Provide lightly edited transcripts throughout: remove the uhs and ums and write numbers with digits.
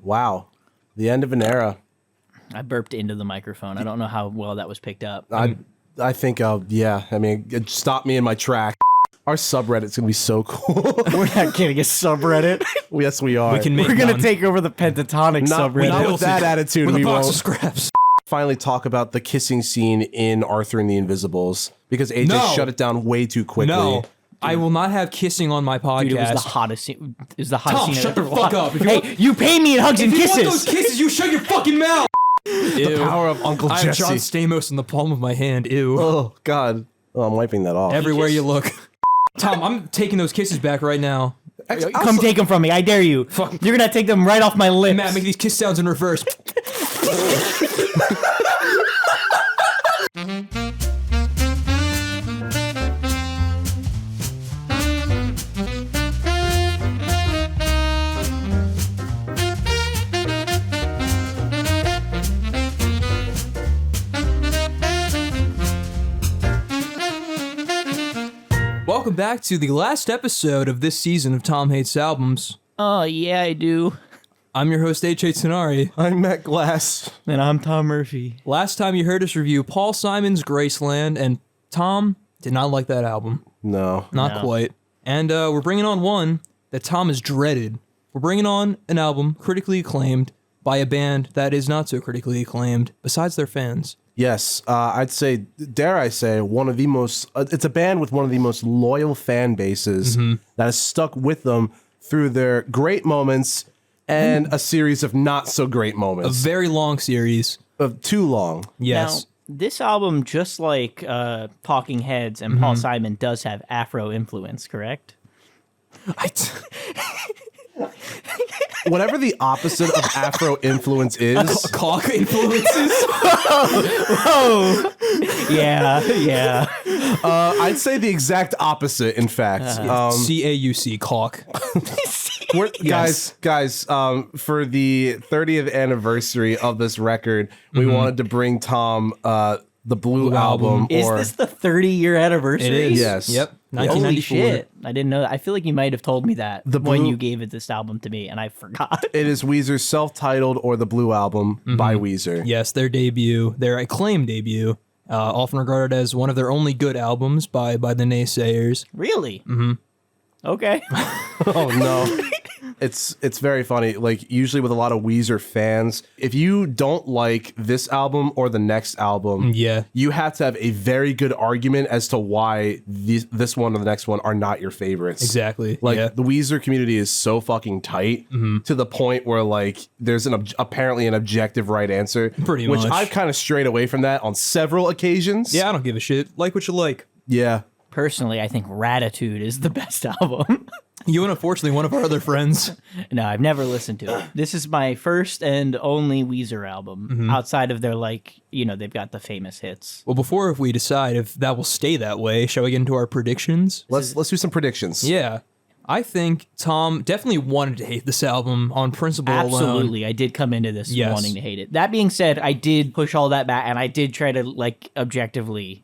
Wow. The end of an era. I burped into the microphone. I don't know how well that was picked up. I think, yeah. I mean, it stopped me in my track. Our subreddit's gonna be so cool. We're not getting a subreddit. Yes, we are. We're gonna take over the pentatonic subreddit. Not with that attitude. With We a box won't of scraps. finally talk about the kissing scene in Arthur and the Invisibles because AJ shut it down way too quickly. No. I will not have kissing on my podcast. Dude, it was the hottest scene. It was the hottest Tom, scene. shut the fuck up. If you Hey, you pay me in hugs and If you kisses. want those kisses, you shut your fucking mouth. The power of Uncle I have John Jesse. Stamos in the palm of my hand. Ew. Oh, God. Oh, I'm wiping that off. Everywhere you look. Tom, I'm taking those kisses back right now. Come take them from me. I dare you. You're gonna take them right off my lips. Matt, make these kiss sounds in reverse. Welcome back to the last episode of this season of Tom Hates Albums. Oh, yeah, I do. I'm your host, H.A. Tenari. I'm Matt Glass. And I'm Tom Murphy. Last time you heard us review Paul Simon's Graceland, and Tom did not like that album. No. Not quite. And we're bringing on one that Tom has dreaded. We're bringing on an album critically acclaimed by a band that is not so critically acclaimed, besides their fans. Yes, I'd say, dare I say, one of the most, it's a band with one of the most loyal fan bases that has stuck with them through their great moments and a series of not so great A moments. very long series. Of too long. Yes. Now, this album, just like Talking Heads and Paul Simon, does have Afro influence, correct? Whatever the opposite of Afro influence is. Cock influences? Yeah. I'd say the exact opposite, in fact. CAUC, cock. Guys, for the 30th anniversary of this record, we wanted to bring Tom the Blue album. Is this the 30-year anniversary? It is. Yes. Yep. Holy 1994. shit. I didn't know that. I feel like you might have told me that The when Blue- you gave it this album to me, and I forgot. It is Weezer's self-titled or the Blue album by Weezer. Yes, their debut, their acclaimed debut, often regarded as one of their only good albums by the naysayers. Really? Mm-hmm. Okay. Oh no. It's very funny. Like, usually with a lot of Weezer fans, if you don't like this album or the next album, you have to have a very good argument as to why this one or the next one are not your favorites. Exactly. Like, yeah. the Weezer community is so fucking tight to the point where, like, there's apparently an objective right answer. Pretty which much. I've kind of strayed away from that on several occasions. Yeah, I don't give a shit. Like what you like. Yeah. Personally, I think Ratitude is the best album. You and unfortunately one of our other friends. No, I've never listened to it. This is my first and only Weezer album outside of their, like, they've got the famous hits. Well, before if we decide if that will stay that way, shall we get into our predictions? Let's do some predictions. Yeah. I think Tom definitely wanted to hate this album on principle alone. Absolutely. I did come into this wanting to hate it. That being said, I did push all that back, and I did try to, like, objectively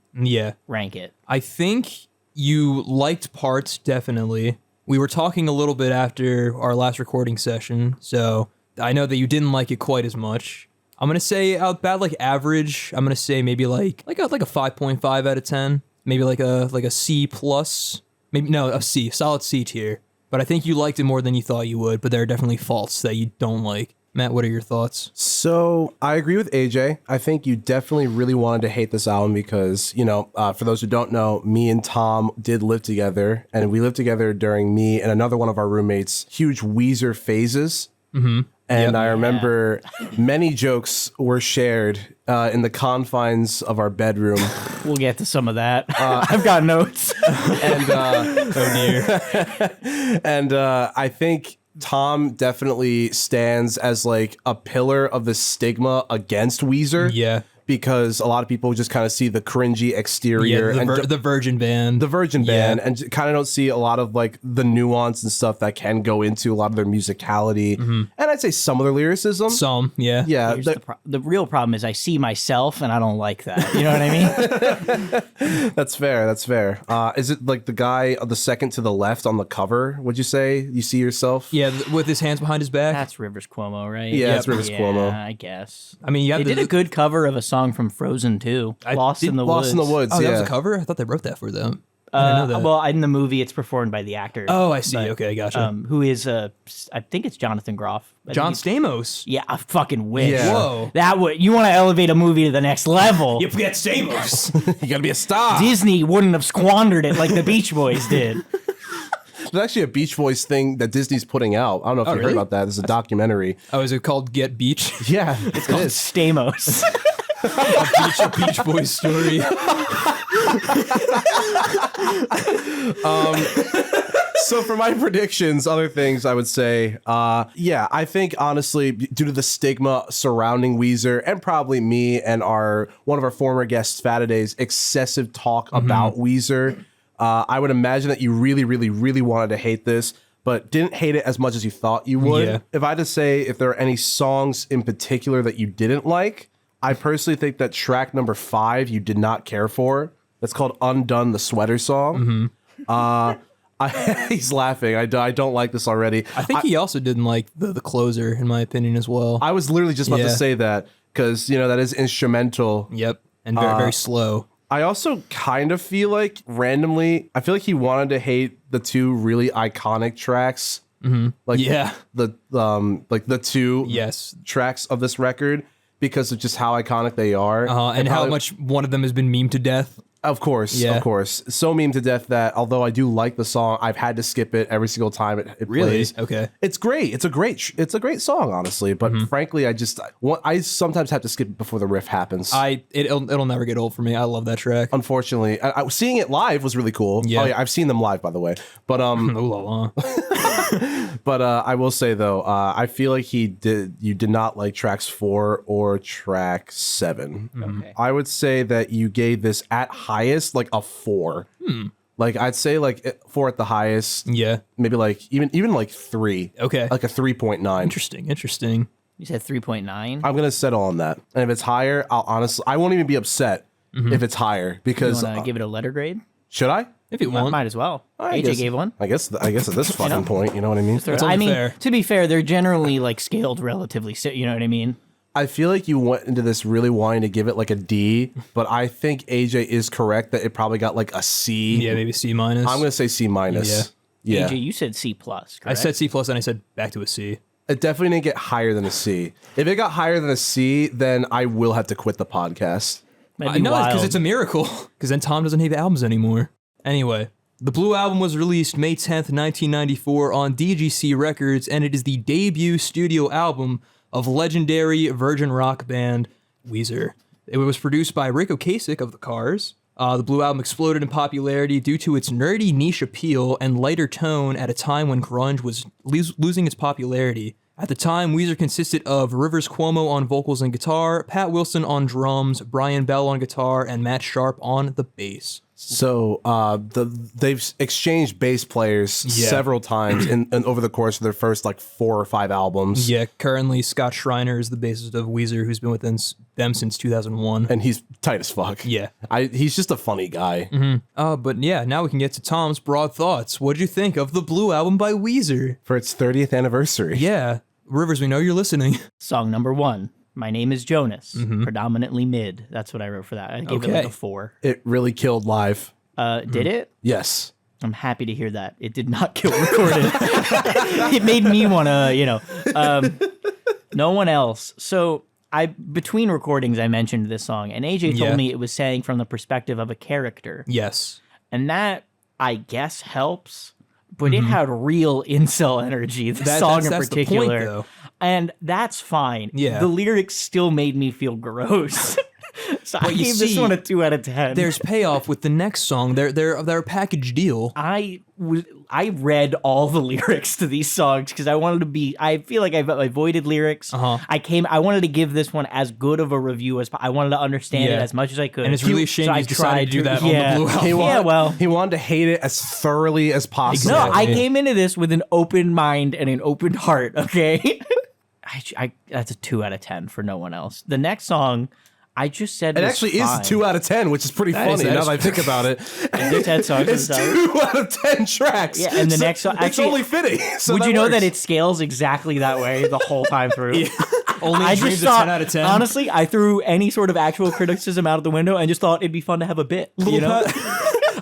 rank it. I think you liked parts, definitely. We were talking a little bit after our last recording session, so I know that you didn't like it quite as much. I'm gonna say about like average. I'm gonna say maybe like a 5.5 out of 10. Maybe like a C plus. Maybe no, a C, solid C tier. But I think you liked it more than you thought you would. But there are definitely faults that you don't like. Matt, what are your thoughts? So I agree with AJ. I think you definitely really wanted to hate this album because, for those who don't know, me and Tom did live together, and we lived together during me and another one of our roommates' huge Weezer phases. Mm-hmm. And I remember many jokes were shared in the confines of our bedroom. We'll get to some of that. I've got notes. And Oh dear. and I think Tom definitely stands as like a pillar of the stigma against Weezer. Yeah. because a lot of people just kind of see the cringy exterior Yeah, and the Virgin Band. the Virgin Band, and kind of don't see a lot of like the nuance and stuff that can go into a lot of their musicality, and I'd say some of their lyricism. Some, yeah. Yeah, Here's the real problem is I see myself and I don't like that. You know what I mean? that's fair. That's fair. Is it like the guy the second to the left on the cover? Would you say you see yourself? Yeah, with his hands behind his back. That's Rivers Cuomo, right? Yeah, it's Rivers Cuomo. I guess. I mean, They did a good cover of a song from Frozen too. Lost in the Woods. Lost in the Woods. Oh, yeah. that was a cover? I thought they wrote that for them. I didn't know that. Well, in the movie, it's performed by the actor. Oh, I see. Okay, gotcha. Who is I think it's Jonathan Groff. John Stamos. Yeah, I fucking wish. Yeah. Whoa. That would you want to elevate a movie to the next level? You forget Stamos. You gotta be a star. Disney wouldn't have squandered it like the Beach Boys did. There's actually a Beach Boys thing that Disney's putting out. I don't know if you heard really? about that. There's a documentary. Oh, is it called Get Beach? Yeah, it is. Stamos. A Beach Boys story. So for my predictions, other things I would say, I think honestly, due to the stigma surrounding Weezer and probably me and one of our former guests, Fataday's excessive talk about Weezer, I would imagine that you really, really, really wanted to hate this, but didn't hate it as much as you thought you would. Yeah. If I had to say if there are any songs in particular that you didn't like, I personally think that track number 5 you did not care for. That's called Undone, the Sweater Song. He's laughing. I don't like this already. I think he also didn't like the closer, in my opinion, as well. I was literally just about to Yeah. say that because, that is instrumental. Yep. And very, very slow. I also kind of feel like randomly, I feel like he wanted to hate the 2 really iconic tracks. Like Yeah. the 2 Yes. tracks of this record because of just how iconic they are. And how much one of them has been memed to death. Of course, Yeah. of course. So meme to death that although I do like the song, I've had to skip it every single time it plays. Okay. It's great. It's a great song, honestly. But frankly, I sometimes have to skip it before the riff happens. It'll never get old for me. I love that track. Unfortunately, seeing it live was really cool. Yeah. Oh yeah, I've seen them live, by the way. But Ooh la la. but I will say though, I feel like you did not like tracks 4 or track 7. Okay. I would say that you gave this at highest like a 4. Like I'd say like 4 at the highest. Yeah. Maybe like even like 3. Okay. Like a 3.9. Interesting. You said 3.9. I'm gonna settle on that. And if it's higher, I won't even be upset if it's higher You because want to give it a letter grade? should I? If you want. Might as well. I AJ guess- gave one. I guess at this fucking point, you know what I mean? It's I only mean, fair. to be fair, they're generally like scaled relatively. You know what I mean? I feel like you went into this really wanting to give it like a D, but I think AJ is correct that it probably got like a C. Yeah, maybe C minus. I'm gonna say C minus. Yeah. AJ, you said C plus. I said C plus and I said back to a C. It definitely didn't get higher than a C. If it got higher than a C, then I will have to quit the podcast. Might be No, wild. because it's a miracle. Because then Tom doesn't have albums anymore. Anyway, the Blue Album was released May 10th, 1994 on DGC Records, and it is the debut studio album of legendary Virgin rock band Weezer. It was produced by Rick Ocasek of The Cars. The Blue Album exploded in popularity due to its nerdy niche appeal and lighter tone at a time when grunge was losing its popularity. At the time, Weezer consisted of Rivers Cuomo on vocals and guitar, Pat Wilson on drums, Brian Bell on guitar, and Matt Sharp on the bass. So they've exchanged bass players several times in over the course of their first like 4 or 5 albums. Yeah, currently Scott Schreiner is the bassist of Weezer, who's been with them since 2001. And he's tight as fuck. Yeah. He's just a funny guy. But yeah, now we can get to Tom's broad thoughts. What'd you think of the Blue Album by Weezer? For its 30th anniversary. Yeah, Rivers, we know you're listening. Song number 1. My name is Jonas. Predominantly mid. That's what I wrote for that. I gave it like Okay. a 4. It really killed live. Did it? Yes. I'm happy to hear that. It did not kill recorded. It made me want to, no one else. So between recordings, I mentioned this song, and AJ told Yeah. me it was saying from the perspective of a character. Yes. And that, I guess, helps. But it had real incel energy, the song in that's the point, particular. though. And that's fine. Yeah. The lyrics still made me feel gross. So I you gave this see, one a 2 out of 10. There's payoff with the next song. They're a package deal. I read all the lyrics to these songs because I wanted to be. I feel like I've avoided lyrics. I wanted to give this one as good of a review as I wanted to understand it as much as I could. And it's really a shame So you decided to do that on the Blue Album. He wanted to hate it as thoroughly as possible. No, I came into this with an open mind and an open heart. Okay, that's a 2 out of 10 for no one else. The next song, I just said it was actually fine. is 2 out of 10, which is pretty funny now that I think about it. There's 10 songs. It's 2 out of 10 tracks. Yeah, and the next song, it's actually, only fitting. So would you know works. that it scales exactly that way the whole time through? Only I dreams just of thought, 10 out of 10. honestly, I threw any sort of actual criticism out of the window and just thought it'd be fun to have a bit. You know?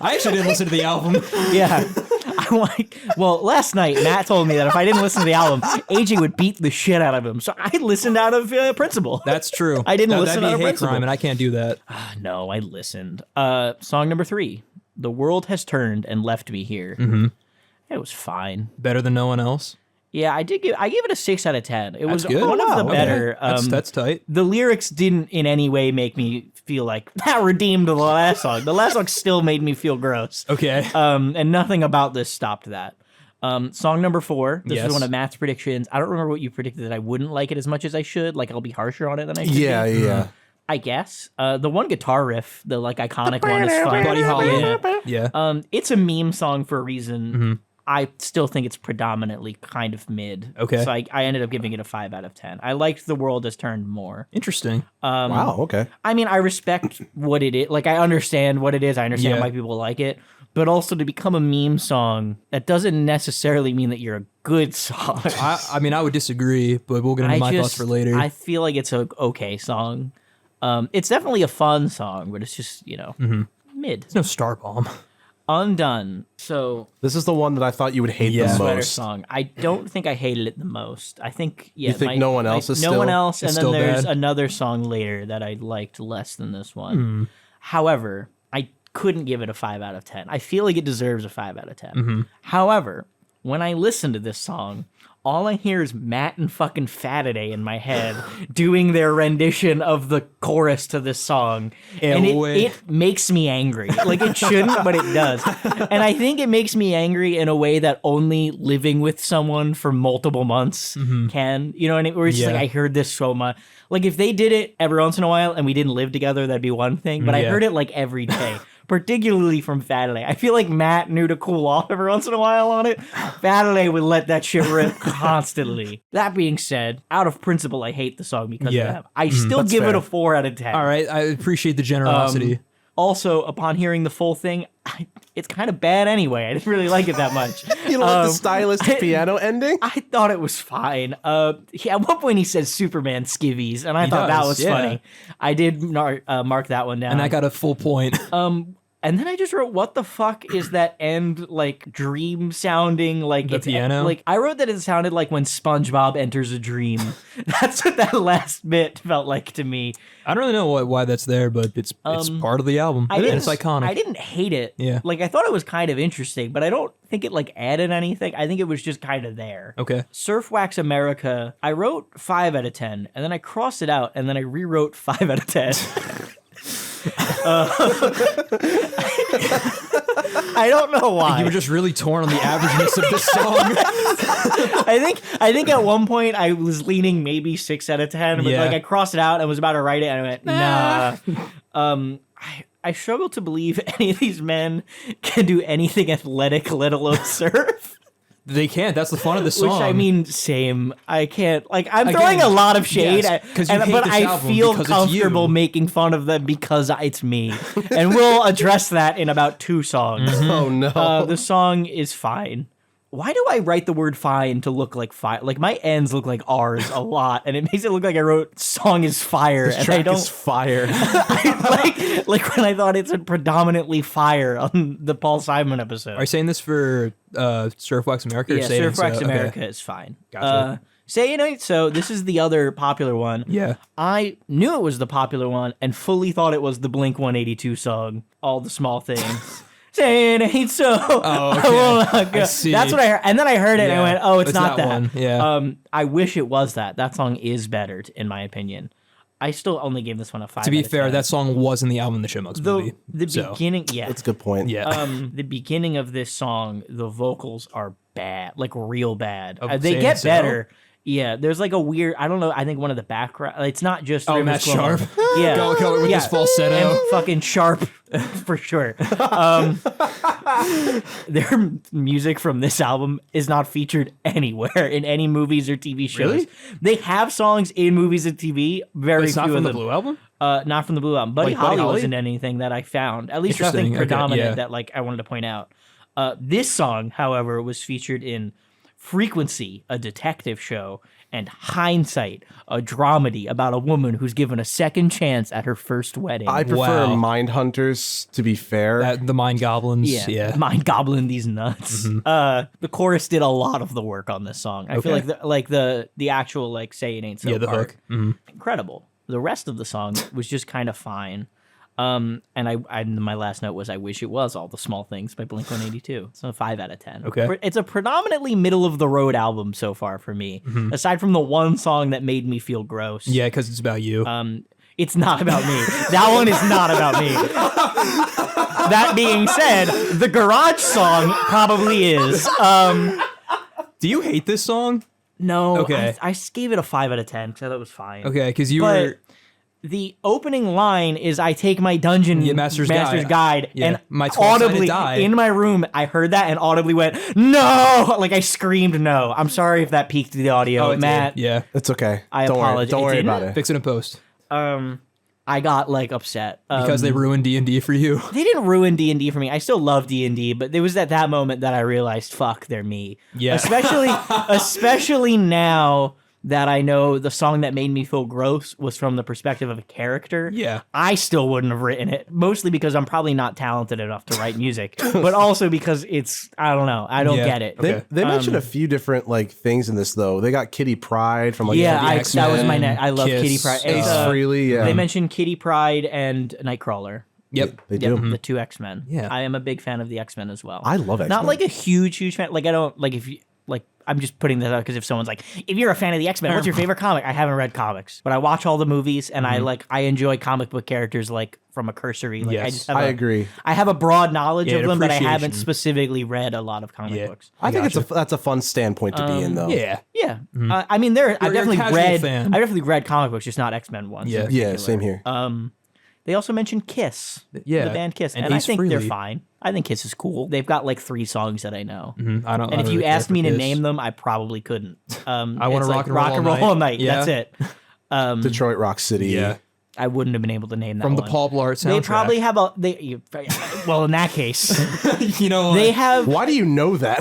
I actually didn't listen to the album. Yeah. Well, last night, Matt told me that if I didn't listen to the album, AJ would beat the shit out of him. So I listened out of principle. That's true. I didn't listen that'd out of be a hate principle. crime, and I can't do that. No, I listened. Song number 3. The world has turned and left me here. It was fine. Better than no one else. Yeah, I gave it a 6 out of 10. It was good. one of the Wow, better. That's tight. The lyrics didn't in any way make me feel like that redeemed the last song. The last song still made me feel gross. Okay. And nothing about this stopped that. Song number 4. This Yes. is one of Matt's predictions. I don't remember what you predicted, that I wouldn't like it as much as I should. Like I'll be harsher on it than I should. Yeah, be. yeah. I guess. The one guitar riff, the like iconic one, is fun. Buddy Holly. Yeah. Yeah. It's a meme song for a reason. I still think it's predominantly kind of mid. Okay. So I ended up giving it a 5 out of 10. I liked The World Has Turned more. Interesting. Wow, okay. I mean, I respect what it is. Like, I understand what it is. I understand Yeah. why people like it. But also, to become a meme song, that doesn't necessarily mean that you're a good song. I mean, I would disagree, but we'll get into my thoughts for later. I feel like it's a okay song. It's definitely a fun song, but it's just, mid. It's no Star Bomb. Undone. So This is the one that I thought you would hate Yeah. the sweater most. song. I don't think I hated it the most. I think You think no one else is no still- one else, and it's then still there's bad? another song later that I liked less than this one. However, I couldn't give it a 5 out of 10. I feel like it deserves a 5 out of 10. However, when I listen to this song, all I hear is Matt and fucking Fataday in my head doing their rendition of the chorus to this song. And it makes me angry. Like, it shouldn't, but it does. And I think it makes me angry in a way that only living with someone for multiple months can. You know what I mean? Where it's just Yeah. like, I heard this so much. Like, if they did it every once in a while and we didn't live together, that'd be one thing. But I Yeah. heard it like every day. Particularly from Fataday. I feel like Matt knew to cool off every once in a while on it. Fataday would let that shit rip constantly. That being said, out of principle, I hate the song because Yeah. of that. I still give it a 4 out of 10. All right, I appreciate the generosity. Also, upon hearing the full thing, it's kind of bad anyway. I didn't really like it that much. You know, like the stylistic piano ending? I thought it was fine. At one point he says Superman skivvies, and I thought that does, was yeah. funny. I did mark that one down. And I got a full point. And then I just wrote, what the fuck is that end, like, dream sounding, like... The piano? Like, I wrote that it sounded like when SpongeBob enters a dream. That's what that last bit felt like to me. I don't really know why that's there, but it's part of the album. And it's iconic. I didn't hate it. Yeah. Like, I thought it was kind of interesting, but I don't think it, like, added anything. I think it was just kind of there. Okay. Surf Wax America, I wrote 5 out of 10, and then I crossed it out, and then I rewrote 5 out of 10. I don't know why. You were just really torn on the averageness of this song. I think at one point I was leaning maybe 6 out of 10, but Yeah. like I crossed it out and was about to write it, and I went, nah. I struggle to believe any of these men can do anything athletic, let alone surf. They can't. That's the fun of the song. Which I mean, same. I can't. Like, I'm Again, throwing a lot of shade, yes, 'cause you hate but this I album feel because it's comfortable you. making fun of them because it's me. And we'll address that in about 2 songs. Oh, no. The song is fine. Why do I write the word fine to look like fire? Like, my ends look like R's a lot, and it makes it look like I wrote song is fire, This and track I don't is fire. like when I thought it said predominantly fire on the Paul Simon episode. Are you saying this for Surf Wax America? Or Yeah, Say It Surf Ain't So? Wax Okay. America is fine. Gotcha. Say It Ain't So, this is the other popular one. Yeah. I knew it was the popular one and fully thought it was the Blink 182 song, All the Small Things. Say it ain't so. Oh, okay. I will not go. I see. That's what I heard. And then I heard it and I Yeah, went, oh, it's not that that. one. Yeah. I wish it was that. That song is better, in my opinion. I still only gave this one a 5. To be out of fair, 10. that song was in the album The Chipmunks movie. The so, beginning, yeah. That's a good point. Yeah. The beginning of this song, the vocals are bad, like real bad. Oh, They saying get so? better. Yeah, there's like a weird. I don't know. I think one of the background. It's not just. Oh, Rivers Matt Cuomo. Sharp. Yeah, Go with this falsetto. And fucking Sharp, for sure. Their music from this album is not featured anywhere in any movies or TV shows. Really? They have songs in movies and TV. Very It's few not from of the them. Blue Album? Not from the Blue Album. Buddy Like Buddy Holly Holly? wasn't anything that I found. At least Interesting. nothing Okay, predominant yeah. that like I wanted to point out. This song, however, was featured in Frequency, a detective show, and Hindsight, a dramedy about a woman who's given a second chance at her first wedding. I prefer Wow. Mindhunters, to be fair. The Mind Goblins. Yeah. Mind Goblin these nuts. The chorus did a lot of the work on this song. I feel like the actual like Say It Ain't So Yeah, the part, hook. Mhm. incredible. The rest of the song was just kind of fine. And my last note was I wish it was All the Small Things by Blink-182. So a 5 out of 10. Okay. It's a predominantly middle of the road album so far for me. Aside from the one song that made me feel gross. Yeah, because it's about you. It's not about me. That one is not about me. That being said, the Garage song probably is. Do you hate this song? No, Okay. I gave it a 5 out of 10 because I thought it was fine. Okay, because you But were... the opening line is I take my dungeon Master's guide Yeah, and my 12-sided audibly die. in my room I heard that and audibly went no, like I screamed no. I'm sorry if that peaked the audio, Oh, it did. Matt. Yeah. It's okay. I Don't worry. apologize. Don't It worry didn't? about it. Fix it in post. I got like upset Because they ruined D&D for you. they didn't ruin D&D for me. I still love D&D, but it was at that moment that I realized, fuck, they're me. Yeah. Especially now that I know the song that made me feel gross was from the perspective of a character. Yeah. I still wouldn't have written it, mostly because I'm probably not talented enough to write music, but also because I don't know. I don't Yeah. get it. Okay. They mentioned a few different like things in this though. They got Kitty Pryde from like Yeah, the that X-Men, was my net. I love Kiss, Kitty Pryde. Ace It's, Frehley. Yeah, They mentioned Kitty Pryde and Nightcrawler. Yep. They do. The two X-Men. Yeah. I am a big fan of the X-Men as well. I love X-Men. Not like a huge fan. Like I don't like if you like. I'm just putting that out because if someone's like, if you're a fan of the X-Men, what's your favorite comic? I haven't read comics, but I watch all the movies and I enjoy comic book characters like from a cursory. Like, Yes. I agree. I have a broad knowledge Yeah, of an them, but I haven't appreciation. specifically read a lot of comic Yeah. books. I think that's a fun standpoint to be in though. Yeah. Yeah, I mean, I've you're a definitely casual read. fan. I've definitely read comic books, just not X-Men ones. Yeah. in Yeah, particular. same here. They also mentioned Kiss. Yeah. The band Kiss. And And I Ace think they're Frehley. fine. I think Kiss is cool. They've got like 3 songs that I know. I don't. And if you asked me to Kiss. name them, I probably couldn't. I wanna it's rock like and roll rock and all roll all night. night. Yeah. That's it. Detroit Rock City. Yeah. I wouldn't have been able to name that From the one. Paul Blart soundtrack. They probably have well, in that case, You know. they have. Why do you know that?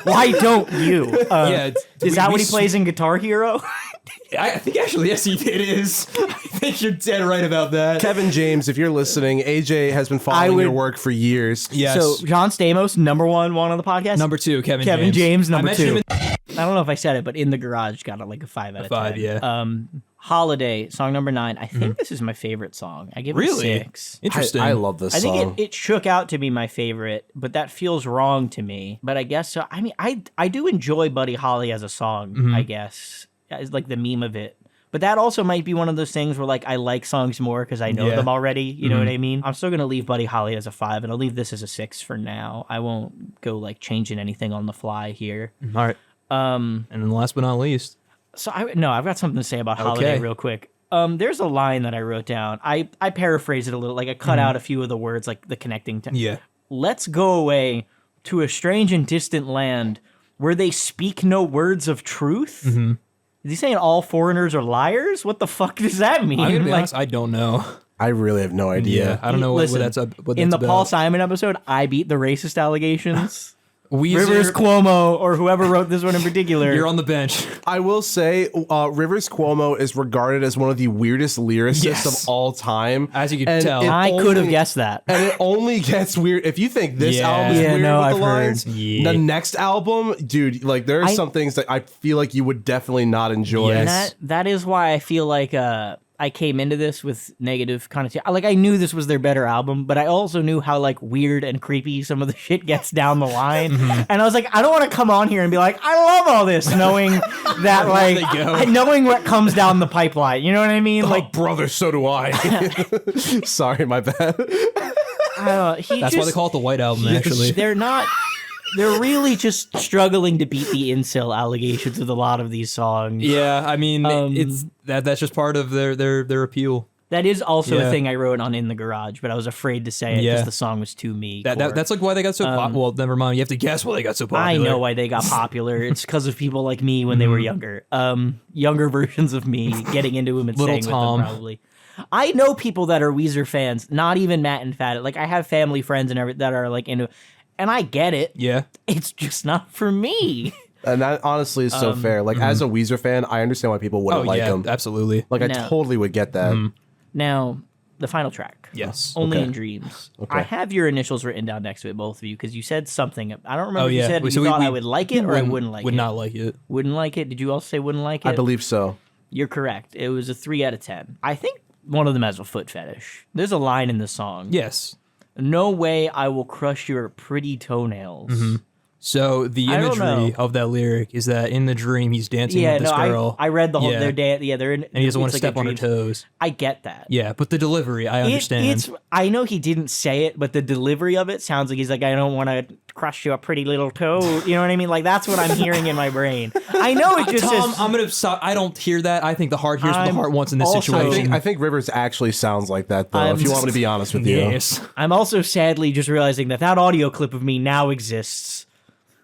Why don't you? Yeah. Is that what he plays in Guitar Hero? I think actually yes, it is. I think you're dead right about that. Kevin James, if you're listening, AJ has been following your work for years. Yes. So John Stamos, number one on the podcast. Number 2, Kevin James, number I mentioned 2. him I don't know if I said it, but In the Garage got like a 5 out of 10. 5, yeah. Holiday, song number 9. I think this is my favorite song. I give it Really? a 6. Interesting. I love this I song. think it shook out to be my favorite, but that feels wrong to me. But I guess so. I mean, I do enjoy Buddy Holly as a song, I guess. It's like the meme of it. But that also might be one of those things where like I like songs more because I know Yeah. them already. You know what I mean? I'm still gonna leave Buddy Holly as a 5, and I'll leave this as a 6 for now. I won't go like changing anything on the fly here. All right. And then last but not least. So I've got something to say about Holiday Okay. real quick. There's a line that I wrote down. I paraphrased it a little, like I cut out a few of the words, like the connecting. Yeah. Let's go away to a strange and distant land where they speak no words of truth. Is he saying all foreigners are liars? What the fuck does that mean? I'm gonna be Like, honest. I don't know. I really have no idea. Yeah. I don't know listen, what that's up. What in that's the Paul about. Simon episode, I beat the racist allegations. Weezer, Rivers Cuomo or whoever wrote this one in particular. you're on the bench. I will say, Rivers Cuomo is regarded as one of the weirdest lyricists Yes. of all time. As you can And tell. it I could have only- guessed that. And it only gets weird. If you think this Yeah. album is Yeah, weird no, with I've the lines, heard. Yeah. the next album, dude, like there are some things that I feel like you would definitely not enjoy. Yes. And that is why I feel like I came into this with negative connotation. Like I knew this was their better album, but I also knew how like weird and creepy some of the shit gets down the line. And I was like, I don't want to come on here and be like, I love all this, knowing that like knowing what comes down the pipeline. You know what I mean? Like, brother, so do I. Sorry, my bad. That's why they call it the White Album. Actually, they're not. They're really just struggling to beat the incel allegations with a lot of these songs. Yeah, I mean, it's that's just part of their appeal. That is also a thing I wrote on In the Garage, but I was afraid to say it because the song was too me. That's like why they got so popular. Well, never mind. You have to guess why they got so popular. I know why they got popular. It's because of people like me when they were younger. Younger versions of me getting into them and Little staying Tom. with them probably. I know people that are Weezer fans, not even Matt and Fat. Like I have family friends and that are like into, and I get it. Yeah, it's just not for me. And that honestly is so fair. Like as a Weezer fan, I understand why people wouldn't like them. Absolutely. Like I totally would get that. Now, the final track. Yes. Only in Dreams. Okay. I have your initials written down next to it, both of you, because you said something. I don't remember if you said So you thought I would like it or I wouldn't like it. Would not like it. Wouldn't like it? Did you also say wouldn't like it? I believe so. You're correct. It was a 3 out of 10. I think one of them has a foot fetish. There's a line in the song. Yes. No way I will crush your pretty toenails. So the imagery of that lyric is that in the dream he's dancing with this girl. I read the whole. They're they're in, and he doesn't want to step on her toes. I get that. Yeah, but the delivery, I understand. I know he didn't say it, but the delivery of it sounds like he's like, I don't want to crush your pretty little toe. You know what I mean? Like that's what I'm hearing in my brain. I know it just Tom, says, I'm gonna stop. I don't hear that. I think the heart hears what the heart wants in this situation. I think Rivers actually sounds like that though. If you want me to be honest with you. Yes. I'm also sadly just realizing that audio clip of me now exists.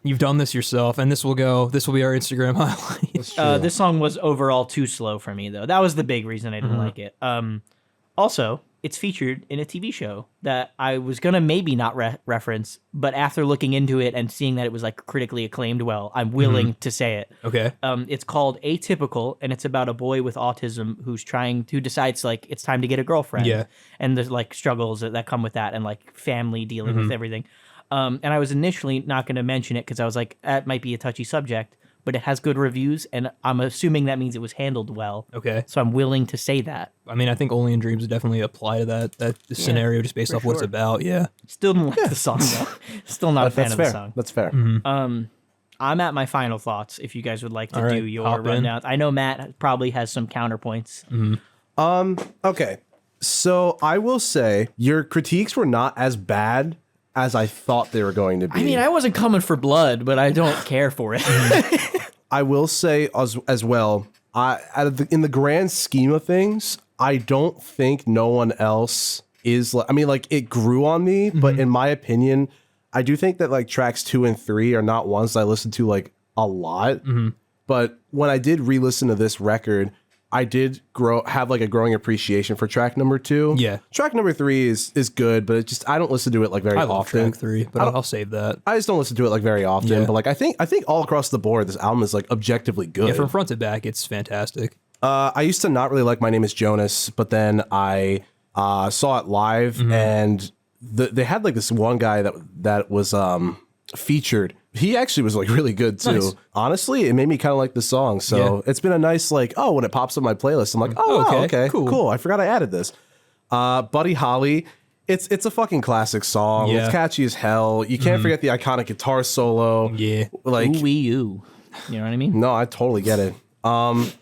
You've done this yourself, and this will be our Instagram highlight. This song was overall too slow for me, though. That was the big reason I didn't like it. Also, it's featured in a TV show that I was gonna maybe not reference, but after looking into it and seeing that it was like critically acclaimed, I'm willing to say it. Okay. It's called Atypical, and it's about a boy with autism who decides like it's time to get a girlfriend. Yeah. And there's like struggles that come with that, and like family dealing with everything. And I was initially not going to mention it because I was like, that might be a touchy subject, but it has good reviews, and I'm assuming that means it was handled well. Okay. So I'm willing to say that. I mean, I think Only in Dreams definitely apply to that scenario just based off what it's about. Yeah. Still didn't like the song, though. Still not a fan of the song. That's fair. I'm at my final thoughts if you guys would like to do your hop in. rundown. I know Matt probably has some counterpoints. Okay. So I will say your critiques were not as bad as I thought they were going to be. I mean, I wasn't coming for blood, but I don't care for it. I will say as well, in the grand scheme of things, I don't think no one else is like, I mean, like it grew on me, but in my opinion, I do think that like tracks 2 and 3 are not ones I listen to like a lot. But when I did re-listen to this record, I did have like a growing appreciation for track number 2. Yeah. Track number 3 is good, but I don't listen to it like very I love often. track 3, but I'll save that. I just don't listen to it like very often. Yeah. But like I think all across the board, this album is like objectively good. Yeah, from front to back, it's fantastic. I used to not really like My Name Is Jonas, but then I saw it live, and they had like this one guy that was featured. He actually was like really good too. Nice. Honestly, it made me kind of like the song. So it's been a nice like, when it pops up my playlist, I'm like, okay, cool. I forgot I added this. Buddy Holly, it's a fucking classic song. Yeah. It's catchy as hell. You can't forget the iconic guitar solo. Yeah. Like Ooh-wee you. You know what I mean? No, I totally get it. I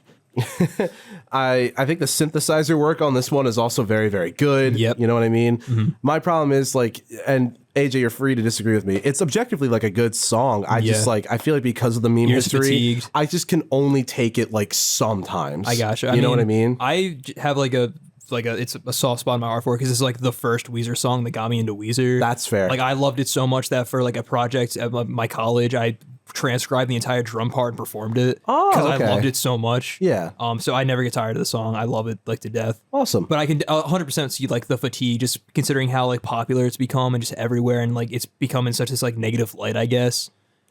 think the synthesizer work on this one is also very, very good. Yep. You know what I mean? My problem is like, and AJ, you're free to disagree with me. It's objectively like a good song. I just like, I feel like because of the meme history, fatigued. I just can only take it like sometimes. I gotcha. You know what I mean? I have it's a soft spot in my heart for it because it's like the first Weezer song that got me into Weezer. That's fair. Like I loved it so much that for like a project at my college, I transcribed the entire drum part and performed it because I loved it so much. Yeah. So I never get tired of the song. I love it like to death. Awesome. But I can 100% see like the fatigue just considering how like popular it's become and just everywhere and like it's become in such this like negative light, I guess.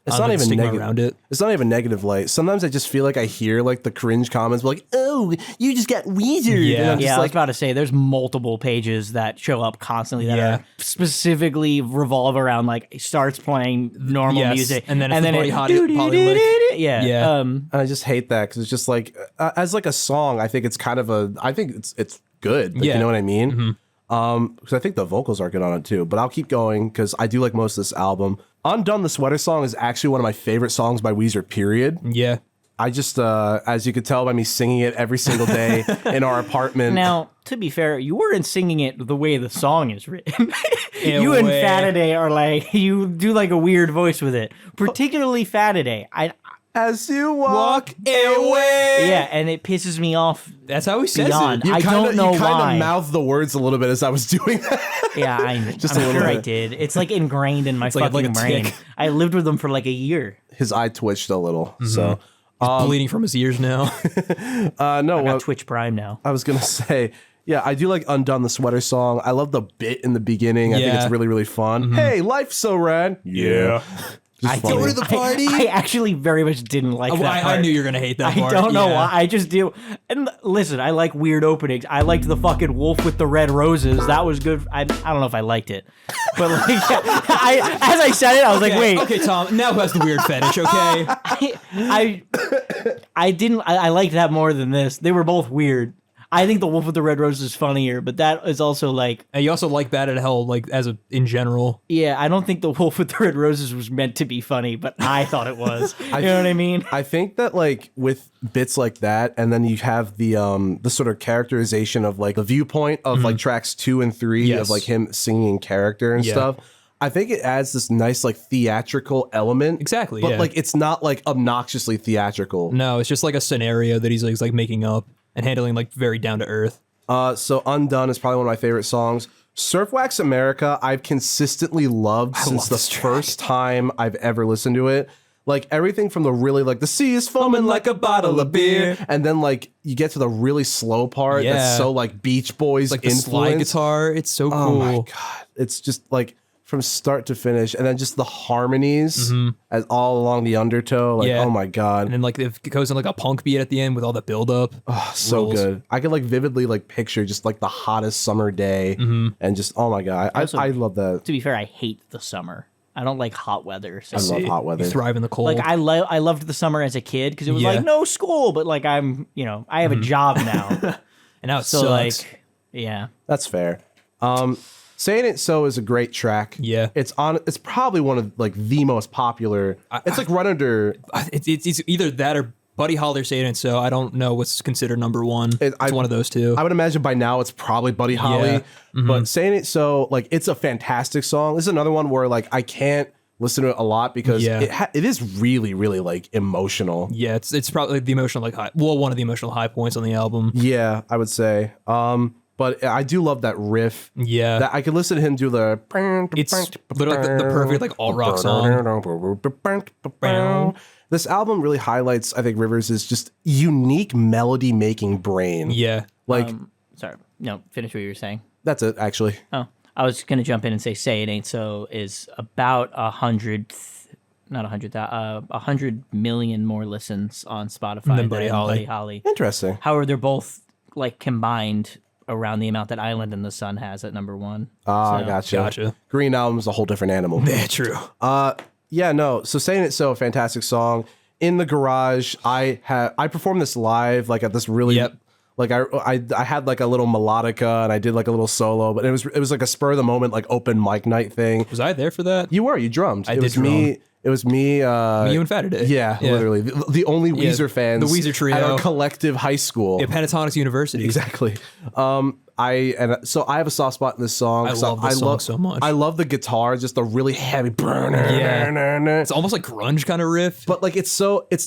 it's not even stigma negative around it. It's not even negative light. Sometimes I just feel like I hear like the cringe comments like, "Oh, you just got Weezer." Yeah. And I'm Yeah, just I was like, about to say there's multiple pages that show up constantly that Yeah. are specifically revolve around like it starts playing normal Yes, music and then it's the Buddy it- Holly lick. yeah. Yeah. and I just hate that because it's just like as like a song, I think it's kind of I think it's good. Like, Yeah. you know what I mean? Because I think the vocals are good on it too. But I'll keep going because I do like most of this album. Undone, the Sweater Song, is actually one of my favorite songs by Weezer, period. Yeah. I just, as you could tell by me singing it every single day in our apartment. Now, to be fair, you weren't singing it the way the song is written. In You a and way. Fataday are like you do like a weird voice with it, particularly Fataday. As you walk away. Yeah, and it pisses me off. That's how he says Beyond. it. I don't know you kind why. of mouthed the words a little bit as I was doing that. Yeah, I'm a little sure I bit. did. It's like ingrained in my like fucking a brain. tick. I lived with them for like a year. His eye twitched a little. So, Bleeding from his ears now. no, I got what Twitch Prime now. I was going to say, yeah, I do like Undone, the Sweater Song. I love the bit in the beginning. I think Yeah. it's really, really fun. Hey, life's so rad. Yeah. Just funny. Go to the party. I actually very much didn't like that I part. knew you were gonna hate that I part. don't know Yeah. why. I just do. And listen, I like weird openings. I liked the fucking wolf with the red roses. That was good. I don't know if I liked it, but like, as I said it, I was like, wait. Okay, Tom. Now who has the weird fetish? Okay. I didn't. I liked that more than this. They were both weird. I think the wolf with the red roses is funnier, but that is also like, And you also like Bad at Hell, like in general. yeah, I don't think the wolf with the red roses was meant to be funny, but I thought it was. You know what I mean? I think that like with bits like that, and then you have the sort of characterization of like the viewpoint of like tracks 2 and 3 Yes. of like him singing in character and Yeah. stuff. I think it adds this nice like theatrical element. Exactly, But yeah. like it's not like obnoxiously theatrical. No, it's just like a scenario that he's like making up and handling like very down to earth. So Undone is probably one of my favorite songs. Surf Wax America, I've consistently loved since love the this track. first time I've ever listened to it. Like everything from the really like the sea is foaming like a bottle of beer, and then like you get to the really slow part Yeah. that's so like Beach Boys Like the slide influence. guitar. It's so Oh cool. my god, it's just like from start to finish, and then just the harmonies as all along the undertow. Like Yeah. oh my god, And then like it goes in like a punk beat at the end with all the build up. so rules. good. I could like vividly like picture just like the hottest summer day, and just oh my god, I love that. To be fair, I hate the summer. I don't like hot weather. So. I love hot weather. You thrive in the cold. Like I loved the summer as a kid because it was Yeah. like no school, but like I have a job now, and now it so sucks. like yeah. That's fair. Saying It So is a great track. Yeah. It's probably one of like the most popular. It's like right under. It's either that or Buddy Holly or Saying It So. I don't know what's considered number one. It's one of those two. I would imagine by now it's probably Buddy Holly. Yeah. But Saying It So, like it's a fantastic song. This is another one where like I can't listen to it a lot because Yeah. it is really, really like emotional. Yeah, it's probably the emotional like high. Well, one of the emotional high points on the album. Yeah, I would say. But I do love that riff. Yeah. That I could listen to him do the. It's literally the perfect like alt rock song. This album really highlights, I think, Rivers' just unique melody making brain. Yeah. Like Sorry, no, finish what you were saying. that's it, actually. Oh, I was gonna jump in and say It Ain't So is about 100 million more listens on Spotify Than Buddy Holly. Buddy Holly. Interesting. However, they're both like combined around the amount that Island in the Sun has at number 1. Ah, So- gotcha. Green Album's a whole different animal. Yeah, true. Yeah, no. So Saying It So, a fantastic song. In the garage, I performed this live, like at this really, Yep. like I had like a little melodica and I did like a little solo, but it was like a spur of the moment like open mic night thing. Was I there for that? You drummed. I it did was me. drum. It was me. You and Fataday. Yeah, literally the only Weezer fans. the Weezer trio. at our collective high school. Yeah, Pentatonics University. Exactly. So I have a soft spot in this song. I 'cause love this song so much. I love the guitar, just the really heavy burner. Yeah. It's almost like grunge kind of riff. But like it's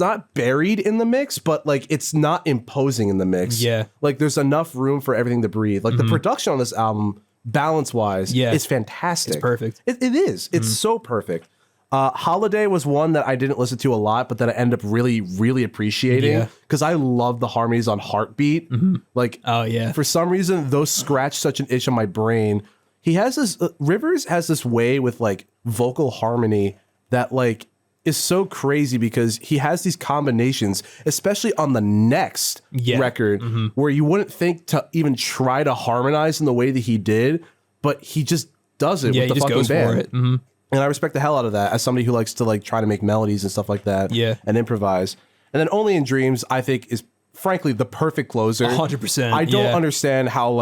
not buried in the mix, but like it's not imposing in the mix. Yeah. Like there's enough room for everything to breathe. Like the production on this album, balance wise, Yeah. is fantastic. It's perfect. It is. It's so perfect. Holiday was one that I didn't listen to a lot, but that I end up really, really appreciating Yeah. because I love the harmonies on Heartbeat. Like, Oh, yeah. for some reason, those scratch such an itch on my brain. He has this Rivers has this way with like vocal harmony that like is so crazy because he has these combinations, especially on the next record, where you wouldn't think to even try to harmonize in the way that he did, but he just does it with the fucking band. And I respect the hell out of that as somebody who likes to like try to make melodies and stuff like that and improvise. And then Only in Dreams, I think, is frankly the perfect closer. 100%. I don't understand how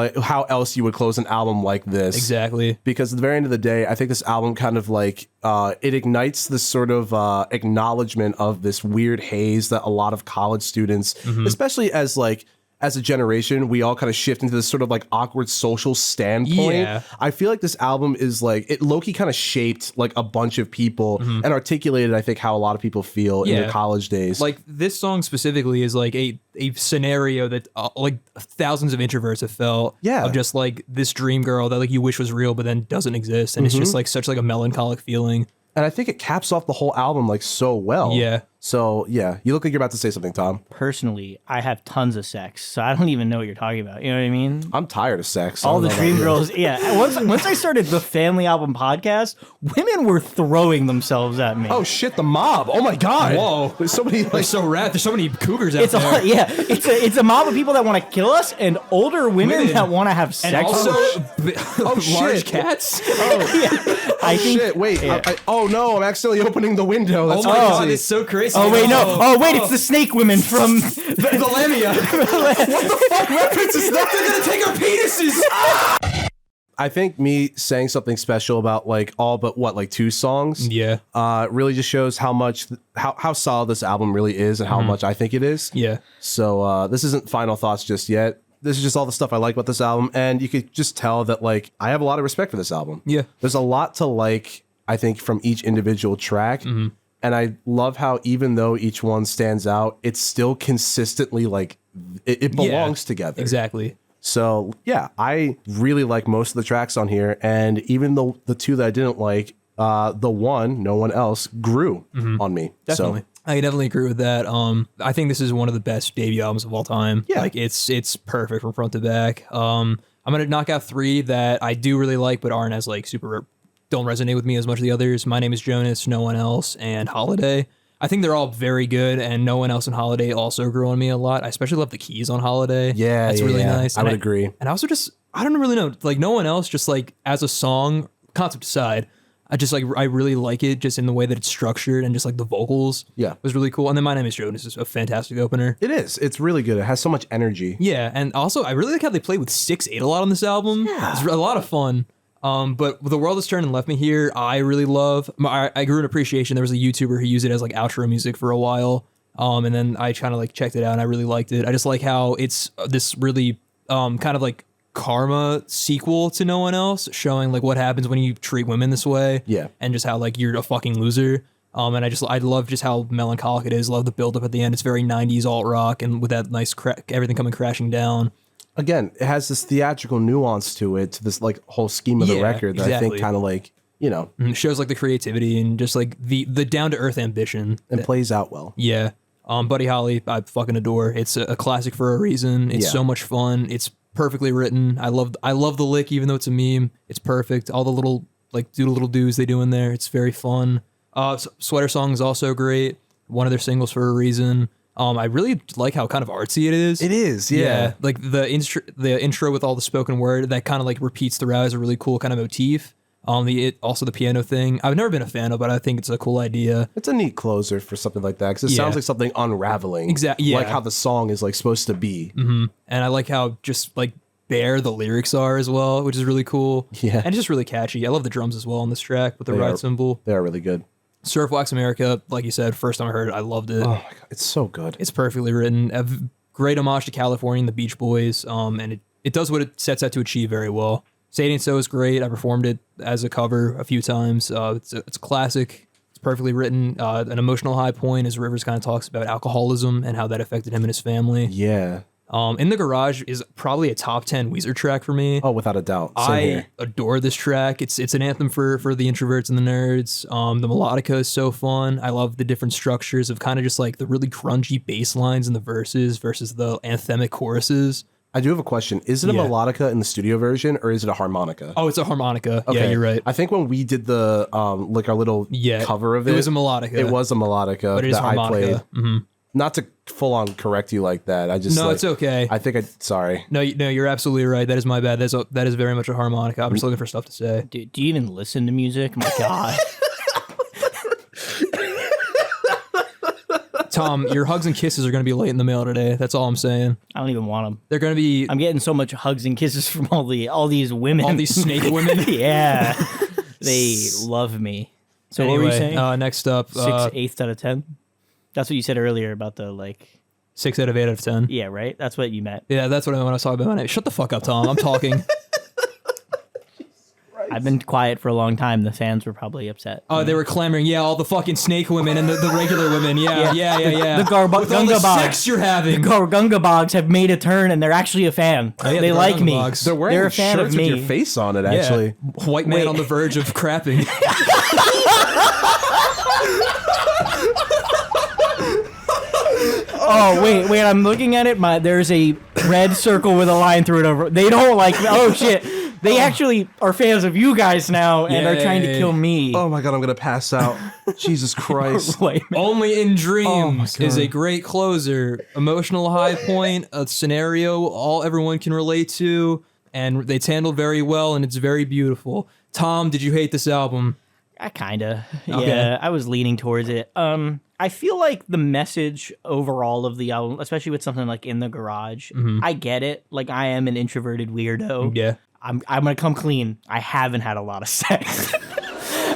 else you would close an album like this. Exactly. Because at the very end of the day, I think this album kind of like it ignites this sort of acknowledgement of this weird haze that a lot of college students, especially as a generation, we all kind of shift into this sort of like awkward social standpoint. Yeah. I feel like this album is like, it low-key kind of shaped like a bunch of people and articulated, I think, how a lot of people feel in their college days. Like this song specifically is like a scenario that like thousands of introverts have felt. Yeah. Of just like this dream girl that like you wish was real, but then doesn't exist. And it's just like such like a melancholic feeling. And I think it caps off the whole album like so well. Yeah. So yeah, you look like you're about to say something, Tom. Personally, I have tons of sex, so I don't even know what you're talking about. You know what I mean? I'm tired of sex. All the dream girls. Yeah. Once I started the Family Album podcast, women were throwing themselves at me. Oh shit, the mob. Oh my god. Whoa. There's so many like, There's so rad. There's so many cougars out It's there. it's a mob of people that want to kill us and older women that want to have sex. And also large shit. cats. I think. shit, wait. Oh no, I'm accidentally opening the window. That's Oh my god, crazy. it's so crazy. Oh wait, no. Oh wait, it's the snake women from. the lamia. Reference is that They're gonna take our penises. I think me saying something special about like all but what, like 2 songs, really just shows how much how solid this album really is and how much I think it is. Yeah. So this isn't final thoughts just yet. This is just all the stuff I like about this album, and you could just tell that like I have a lot of respect for this album. Yeah. There's a lot to like, I think, from each individual track. And I love how even though each one stands out, it's still consistently like it belongs together. Exactly. So yeah, I really like most of the tracks on here, and even the 2 that I didn't like, the one, No One Else, grew on me. Definitely. So, I definitely agree with that. I think this is one of the best debut albums of all time. Yeah. Like it's perfect from front to back. I'm gonna knock out 3 that I do really like, but aren't as like super don't resonate with me as much as the others. My Name is Jonas, No One Else, and Holiday. I think they're all very good, and No One Else and Holiday also grew on me a lot. I especially love the keys on Holiday. yeah, that's really nice. I And would agree. And I also just, I don't really know, like No One Else, just like as a song, concept aside, I really like it just in the way that it's structured and just like the vocals. Yeah. Was really cool. And then My Name is Jonas is a fantastic opener. It is. It's really good. It has so much energy. Yeah, and also I really like how they played with 6/8 a lot on this album. Yeah. It's a lot of fun. But The World Has Turned and Left Me Here, I really love. I grew an appreciation. There was a YouTuber who used it as like outro music for a while. And then I kind of like checked it out and I really liked it. I just like how it's this really kind of like karma sequel to No One Else, showing like what happens when you treat women this way. Yeah. And just how like you're a fucking loser. And I love just how melancholic it is. Love the build up at the end. It's very 90s alt rock and with that nice everything coming crashing down. Again, it has this theatrical nuance to it, to this like whole scheme of the record that I think kind of like, you know, It shows like the creativity and just like the down to earth ambition and plays out well. Yeah. Buddy Holly, I fucking adore. It's a classic for a reason. It's so much fun. It's perfectly written. I love the lick, even though it's a meme. It's perfect. All the little like little do's they do in there. It's very fun. Sweater Song is also great. One of their singles for a reason. I really like how kind of artsy it is. It is, yeah. Like the intro with all the spoken word that kind of like repeats throughout is a really cool kind of motif. Also the piano thing, I've never been a fan of, but I think it's a cool idea. It's a neat closer for something like that, because it sounds like something unraveling. Exactly. Yeah. Like how the song is like supposed to be. And I like how just like bare the lyrics are as well, which is really cool. Yeah. And it's just really catchy. I love the drums as well on this track with the ride cymbal. They are really good. Surf Wax America, like you said, first time I heard it, I loved it. Oh my God, it's so good. It's perfectly written. A great homage to California and the Beach Boys. And it does what it sets out to achieve very well. Say It Ain't So is great. I performed it as a cover a few times. It's a classic. It's perfectly written. An emotional high point as Rivers kind of talks about alcoholism and how that affected him and his family. Yeah. In the Garage is probably a top 10 Weezer track for me. Oh, without a doubt. Same I here. adore this track. It's an anthem for the introverts and the nerds. The melodica is so fun. I love the different structures of kind of just like the really grungy bass lines in the verses versus the anthemic choruses. I do have a question. Is it a Yeah. melodica in the studio version or is it a harmonica? Oh, it's a harmonica. Yeah, you're right. I think when we did the like our little cover of it, it was a melodica. It was a melodica But it is that I harmonica. played. Not to full on correct you like that. I just No, like, it's okay. I think sorry. No, you're absolutely right. That is my bad. That is very much a harmonica. I'm just looking for stuff to say. Do you even listen to music? My God. Tom, your hugs and kisses are going to be late in the mail today. That's all I'm saying. I don't even want them. They're going to be I'm getting so much hugs and kisses from all these women. all these snake women. Yeah. They love me. So what were you saying? Next up, 6/8 out of 10? That's what you said earlier about the 6 out of 8 out of 10. Yeah, right? That's what you meant. Yeah, that's what I was talking about. Shut the fuck up, Tom. I'm talking. I've been quiet for a long time. The fans were probably upset. Oh, they were clamoring. Yeah, all the fucking snake women and the regular women. Yeah. The With all the Gunga Bogs. sex you're having. The Gunga Bogs have made a turn and they're actually a fan. Oh, yeah, they the like Gunga me. Bogs. They're wearing They're a fan shirts of me. with your face on it, Yeah. actually. White man Wait. on the verge of crapping. Oh, wait, I'm looking at it. There's a red circle with a line through it over. They don't like me. Oh, shit. They actually are fans of you guys now and are trying to Yay. kill me. Oh my god, I'm gonna pass out. Jesus Christ. Wait, Only in Oh my Dreams is God. a great closer. Emotional high point, a scenario everyone can relate to, and it's handled very well and it's very beautiful. Tom, did you hate this album? I kinda. Okay. Yeah, I was leaning towards it. I feel like the message overall of the album, especially with something like In the Garage, I get it. Like, I am an introverted weirdo. Yeah. I'm gonna come clean. I haven't had a lot of sex.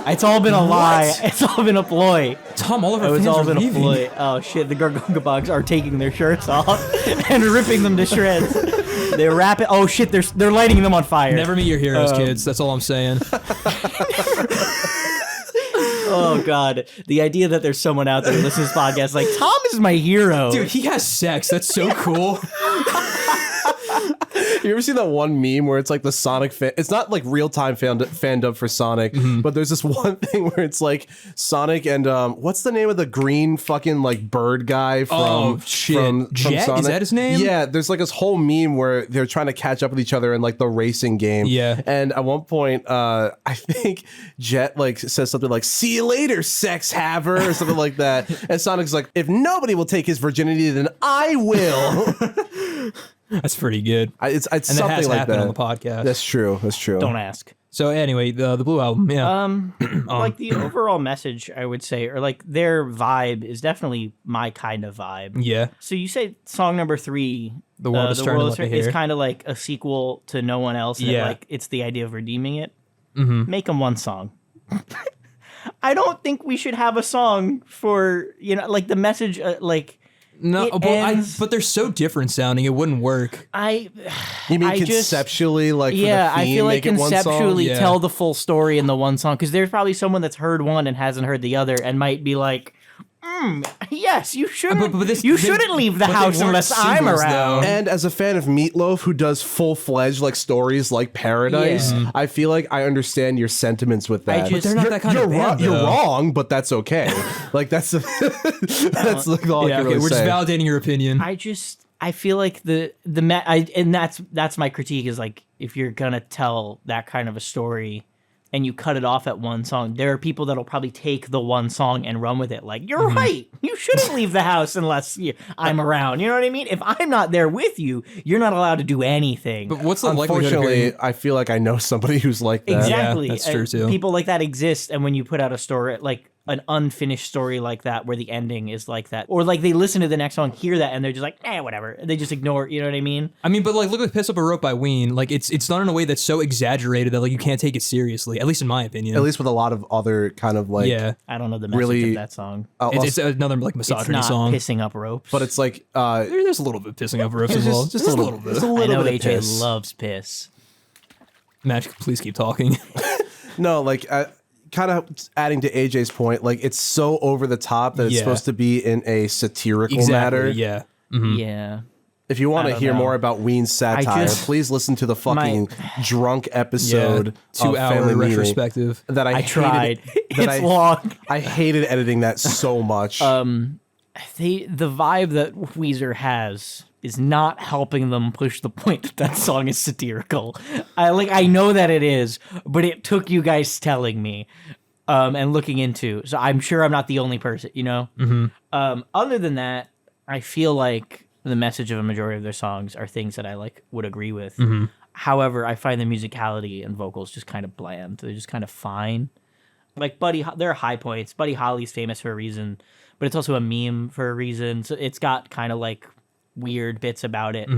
It's all been a lie. It's all been a ploy. Tom, all of our It's fans all are been a leaving. ploy. Oh shit! The Gunga Bogs are taking their shirts off and ripping them to shreds. They're wrapping. Oh shit! They're lighting them on fire. Never meet your heroes, kids. That's all I'm saying. Oh god! The idea that there's someone out there who listens to this podcast like Tom is my hero. Dude, he has sex. That's so cool. You ever seen that one meme where it's like the Sonic fan? It's not like real time fandom for Sonic, but there's this one thing where it's like Sonic and what's the name of the green fucking like bird guy from Oh, shit. from Jet? Is Sonic? that his name? Yeah, there's like this whole meme where they're trying to catch up with each other in like the racing game. Yeah. And at one point, I think Jet like says something like "See you later, sex haver" or something like that, and Sonic's like, "If nobody will take his virginity, then I will." That's pretty good. It's And that something has like happened that. on the podcast. That's true. That's true. Don't ask. So anyway, the Blue Album, yeah. Like the overall message, I would say, or like their vibe is definitely my kind of vibe. Yeah. So you say song number 3, The World is Turning Like a is Hair. kind of like a sequel to No One Else. And Yeah. like it's the idea of redeeming it. Make them one song. I don't think we should have a song for like the message. No, It but, ends- but they're so different sounding, it wouldn't work. You mean I just- conceptually, like for Yeah, the theme, I feel like make it one song? conceptually Yeah. tell the full story in the one song because there's probably someone that's heard one and hasn't heard the other and might be like, yes, you shouldn't. but this- you they- shouldn't leave the but they house weren't unless I'm singles, around. though. And as a fan of Meatloaf, who does full-fledged like stories like Paradise, Yeah. I feel like I understand your sentiments with that. just- They're not that kind you're of band, You're though. wrong, but that's okay. Like that's that's all Yeah, I can okay, really we're say. just validating your opinion. I feel like and that's my critique is like if you're gonna tell that kind of a story and you cut it off at one song, there are people that'll probably take the one song and run with it. Like, you're right. You shouldn't leave the house unless I'm around. You know what I mean? If I'm not there with you, you're not allowed to do anything. But what's the likelihood of Unfortunately, hearing... I feel like I know somebody who's like that. Exactly. that's true, too. People like that exist, and when you put out a story like an unfinished story like that where the ending is like that, or like they listen to the next song, hear that, and they're just like, whatever. They just ignore it, you know what I mean? I mean, but like, look at "Piss Up a Rope" by Ween. Like, it's done in a way that's so exaggerated that like you can't take it seriously. At least in my opinion. At least with a lot of other kind of like yeah, I don't know the message Really- of that song. it's another like It's misogyny not song. pissing up ropes. but it's like There's a little bit pissing up ropes as just- well. just a little bit. Just a I little know bit of AJ piss. loves piss. Magic, please keep talking. No, like kind of adding to AJ's point, like it's so over the top that it's Yeah. supposed to be in a satirical Exactly. matter. Yeah. Yeah. If you want I to don't hear know. more about Ween's satire, just- please listen to the fucking drunk episode of 2-hour Family Meeting retrospective. that I I tried. hated, It's that I, long. I hated editing that so much. The vibe that Weezer has is not helping them push the point that that song is satirical. I know that it is, but it took you guys telling me and looking into. So I'm sure I'm not the only person, you know? Other than that, I feel like the message of a majority of their songs are things that I would agree with. However, I find the musicality and vocals just kind of bland. They're just kind of fine. Like there are high points. Buddy Holly's famous for a reason, but it's also a meme for a reason. So it's got kind of weird bits about it.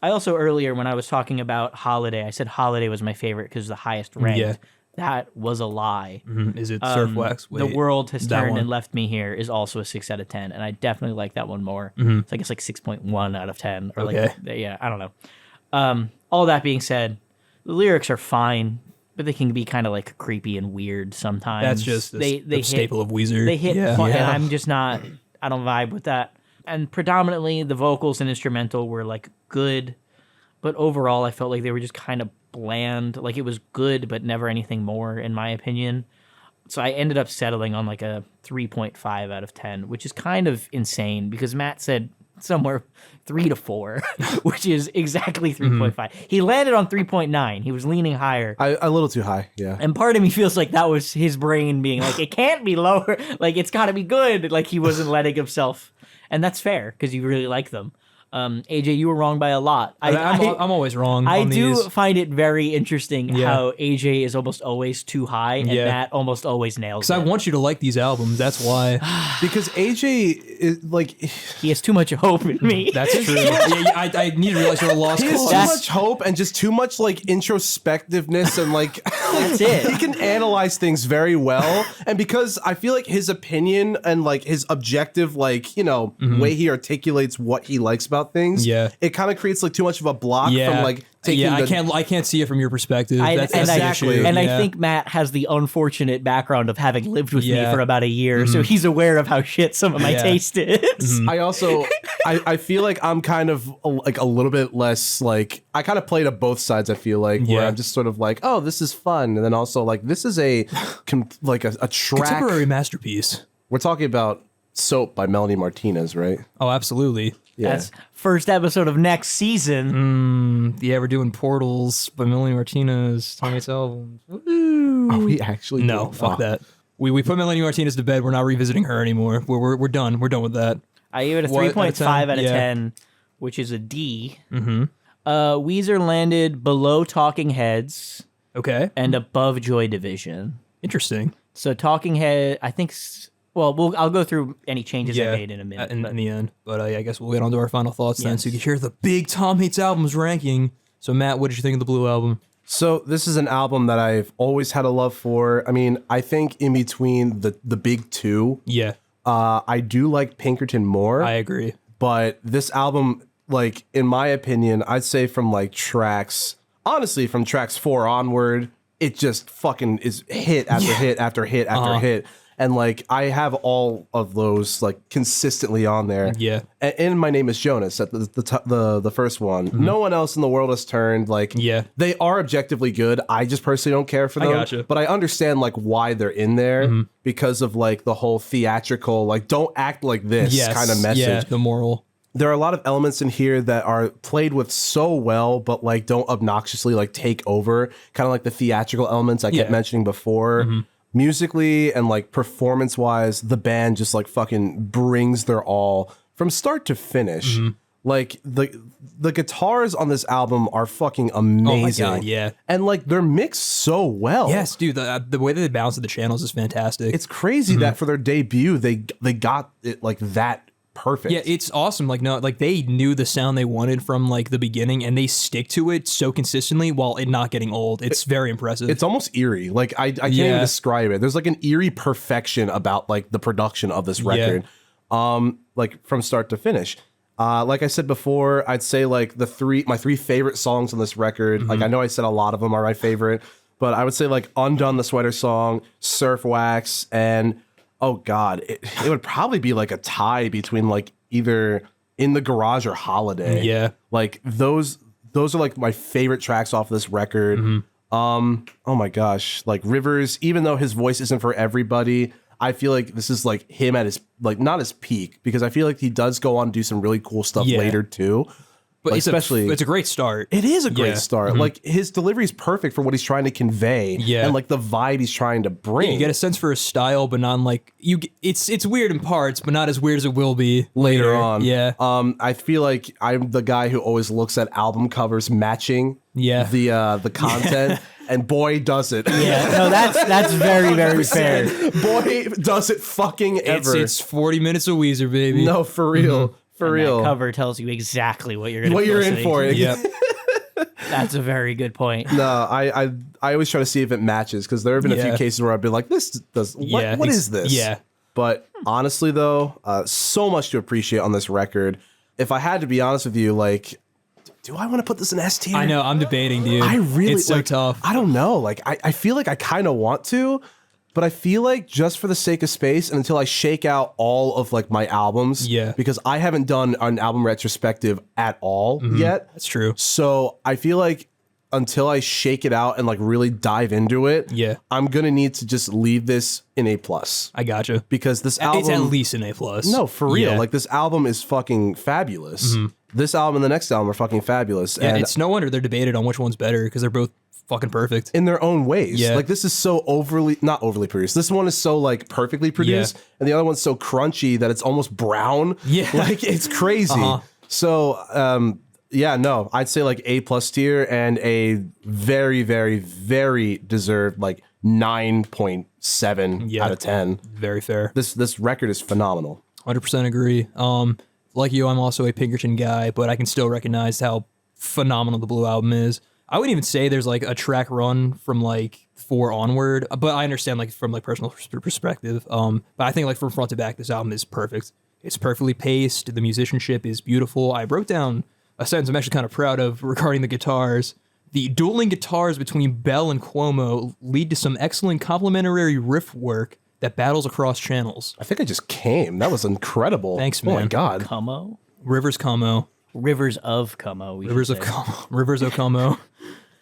I also earlier when I was talking about Holiday, I said Holiday was my favorite because the highest ranked. Yeah. That was a lie. Is it Surf Wax? The World Has Turned and Left Me Here is also a 6 out of 10, and I definitely like that one more. So I guess 6.1 out of 10, or yeah, I don't know. All that being said, the lyrics are fine, but they can be kind of creepy and weird sometimes. That's just the staple of Weezer. They hit, and I'm just not. I don't vibe with that. And predominantly, the vocals and instrumental were good, but overall, I felt like they were just kind of bland. It was good, but never anything more, in my opinion. So I ended up settling on a 3.5 out of 10, which is kind of insane because Matt said somewhere 3 to 4, which is exactly 3.5. He landed on 3.9. He was leaning higher. A little too high, yeah. And part of me feels like that was his brain being it can't be lower. It's got to be good. He wasn't letting himself. And that's fair because you really like them. AJ, you were wrong by a lot. I'm always wrong. I on do these. find it very interesting how AJ is almost always too high and Matt almost always nails it. Because I want you to like these albums. That's why. Because AJ is he has too much hope in me. That's true. I need to realize you're a lost he has cause. too much hope and just too much introspectiveness and That's it. he can analyze things very well. And because I feel like his opinion and his objective way he articulates what he likes about things, it kind of creates too much of a block from taking I can't see it from your perspective. That's exactly. And I think Matt has the unfortunate background of having lived with me for about a year, so he's aware of how shit some of my taste is. I also I feel like I'm kind of a little bit less I kind of play to both sides. I feel where I'm just sort of oh, this is fun, and then also this is a track contemporary masterpiece. We're talking about Soap by Melanie Martinez, right? Oh, absolutely. Yeah. That's first episode of next season. Yeah, we're doing Portals by Melanie Martinez. Tommy's album. Are we actually? No, fuck that. We put Melanie Martinez to bed. We're not revisiting her anymore. We're done. We're done with that. I gave it a 3.5 out of 10, which is a D. Weezer landed below Talking Heads. Okay. And above Joy Division. Interesting. So Talking Head, I think. Well, I'll go through any changes I made in a minute. In the end. But I guess we'll get on to our final thoughts then, so you can hear the big Tom Hates Albums ranking. So Matt, what did you think of the Blue Album? So this is an album that I've always had a love for. I mean, I think in between the big two, I do like Pinkerton more. I agree. But this album, in my opinion, I'd say from tracks 4 onward, it just fucking is hit after hit after hit after hit. And I have all of those consistently on there. Yeah. And My Name Is Jonas at the first one. No one else in the world has turned. They are objectively good. I just personally don't care for them. Gotcha. But I understand why they're in there because of the whole theatrical don't act like this kind of message. Yeah, the moral. There are a lot of elements in here that are played with so well, but don't obnoxiously take over. Kind of the theatrical elements I kept mentioning before. Musically and performance-wise, the band just fucking brings their all from start to finish. The guitars on this album are fucking amazing. Oh my God, yeah. And they're mixed so well. Yes, dude, the way that they balance the channels is fantastic. It's crazy that for their debut they got it that perfect. Yeah, it's awesome. They knew the sound they wanted from the beginning, and they stick to it so consistently while it not getting old. It's very impressive. It's almost eerie. I can't even describe it. There's an eerie perfection about the production of this record, from start to finish. Like I said before, I'd say my 3 favorite songs on this record. I know I said a lot of them are my favorite, but I would say Undone, the Sweater Song, Surf Wax, and oh God, it would probably be a tie between either In the Garage or Holiday. Yeah. Those are my favorite tracks off this record. Oh my gosh. Rivers, even though his voice isn't for everybody, I feel like this is like him at his like not his peak, because I feel like he does go on to do some really cool stuff later too. But like, it's a great start. It is a great start. Like his delivery is perfect for what he's trying to convey, and like the vibe he's trying to bring. You get a sense for his style, but not like it's weird in parts, but not as weird as it will be later on. Yeah. I feel like I'm the guy who always looks at album covers matching the content. And boy, does it. Yeah, no, that's very, very fair. Boy, does it fucking ever. It's 40 minutes of Weezer, baby. No, for real. For And real. that cover tells you exactly what you're in for. Yep. That's a very good point. No, I always try to see if it matches, because there have been a few cases where I've been like, this does, what is this? Yeah. But honestly, though, so much to appreciate on this record. If I had to be honest with you, like, do I want to put this in S tier? I know, I'm debating, dude. It's so like, tough. I don't know. Like, I feel like I kind of want to, but I feel like just for the sake of space and until I shake out all of like my albums, because I haven't done an album retrospective at all yet. That's true. So I feel like until I shake it out and like really dive into it, I'm gonna need to just leave this in A+. I gotcha. Because this album, it's at least an A+. No, for real. Yeah. Like this album is fucking fabulous. This album and the next album are fucking fabulous. Yeah, and it's no wonder they're debated on which one's better, because they're both fucking perfect in their own ways. Yeah. Like this is so not overly produced. This one is so like perfectly produced, and the other one's so crunchy that it's almost brown. Yeah, like it's crazy. So no, I'd say like A+ tier, and a very, very, very deserved like 9.7 out of 10. Very fair. This record is phenomenal. 100% agree. Like you, I'm also a Pinkerton guy, but I can still recognize how phenomenal the Blue Album is. I wouldn't even say there's like a track run from like 4 onward, but I understand like from like personal perspective. But I think like from front to back, this album is perfect. It's perfectly paced. The musicianship is beautiful. I wrote down a sentence I'm actually kind of proud of regarding the guitars. The dueling guitars between Bell and Cuomo lead to some excellent complementary riff work that battles across channels. I think I just came. That was incredible. Thanks, man. Oh my God. Como? Rivers Como. Rivers of Como. Rivers of Como. Rivers of Como.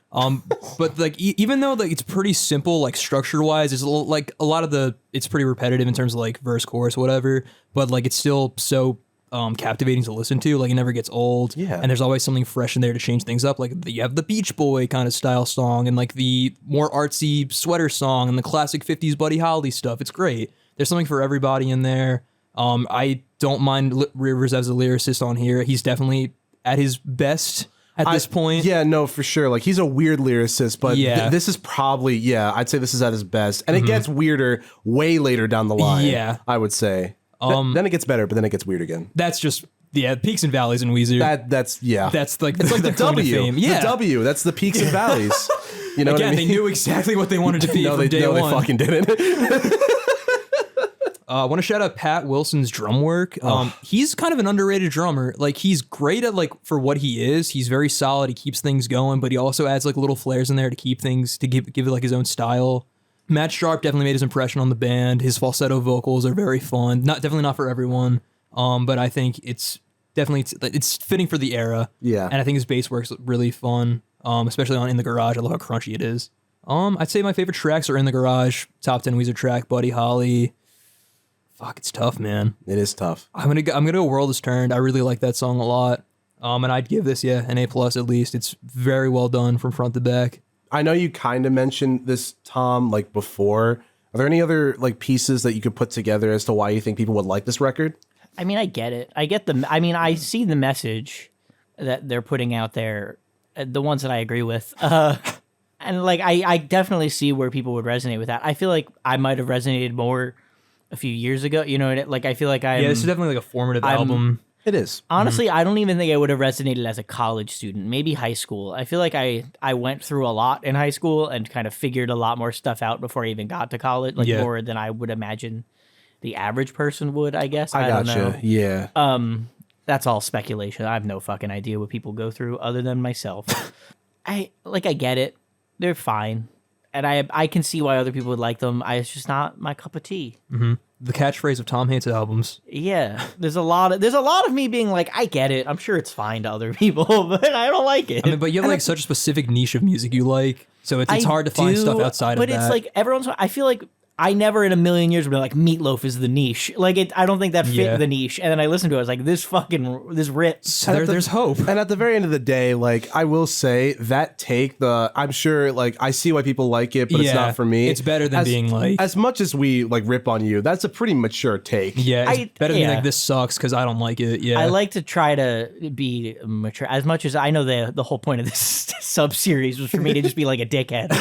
But like even though like it's pretty simple, like structure wise, it's like a lot of it's pretty repetitive in terms of like verse, chorus, whatever. But like it's still so captivating to listen to. Like it never gets old. Yeah. And there's always something fresh in there to change things up. Like you have the Beach Boy kind of style song, and like the more artsy sweater song, and the classic 50s Buddy Holly stuff. It's great. There's something for everybody in there. I don't mind Rivers as a lyricist on here. He's definitely at his best at this point. Yeah, no, for sure. Like he's a weird lyricist, but Yeah. this is probably, I'd say this is at his best. And it gets weirder way later down the line. Yeah. I would say. Then it gets better, but then it gets weird again. That's just peaks and valleys in Weezer. That's like it's like the claim to W. fame. Yeah. The W. That's the peaks and valleys. You know Again, what I mean? they knew exactly what they wanted to be no, from day one. they fucking didn't. I want to shout out Pat Wilson's drum work. He's kind of an underrated drummer. Like he's great at like for what he is. He's very solid. He keeps things going, but he also adds like little flares in there to keep things to give it like his own style. Matt Sharp definitely made his impression on the band. His falsetto vocals are very fun. Definitely not for everyone. But I think it's definitely it's fitting for the era. Yeah. And I think his bass work's really fun. Especially on In the Garage. I love how crunchy it is. I'd say my favorite tracks are In the Garage, top 10 Weezer track, Buddy Holly. Fuck, it's tough, man. It is tough. I'm gonna go World Has Turned. I really like that song a lot. And I'd give this an A+ at least. It's very well done from front to back. I know you kind of mentioned this, Tom, like before. Are there any other like pieces that you could put together as to why you think people would like this record? I mean, I get it. I see the message that they're putting out there, the ones that I agree with. And like, I definitely see where people would resonate with that. I feel like I might have resonated more a few years ago. You know, like I feel like this is definitely like a formative album. It is. Honestly, I don't even think I would have resonated as a college student, maybe high school. I feel like I went through a lot in high school and kind of figured a lot more stuff out before I even got to college, like more than I would imagine the average person would, I guess. I don't know. Yeah. That's all speculation. I have no fucking idea what people go through other than myself. I get it. They're fine. And I can see why other people would like them. It's just not my cup of tea. Mm-hmm. The catchphrase of Tom hates albums. Yeah, there's a lot of me being like, I get it. I'm sure it's fine to other people, but I don't like it. I mean, but you have like such a specific niche of music you like, so it's hard to find stuff outside of that. But it's like everyone's. I feel like I never in a million years would be like, Meatloaf is the niche. Like, I don't think that fit Yeah. the niche. And then I listened to it, I was like, this rips. So there's hope. And at the very end of the day, like, I will say that I'm sure, like, I see why people like it, but it's not for me. It's better than being like, as much as we like rip on you, that's a pretty mature take. yeah, it's better than being yeah. like, this sucks because I don't like it. Yeah. I like to try to be mature as much as I know the whole point of this sub series was for me to just be like a dickhead.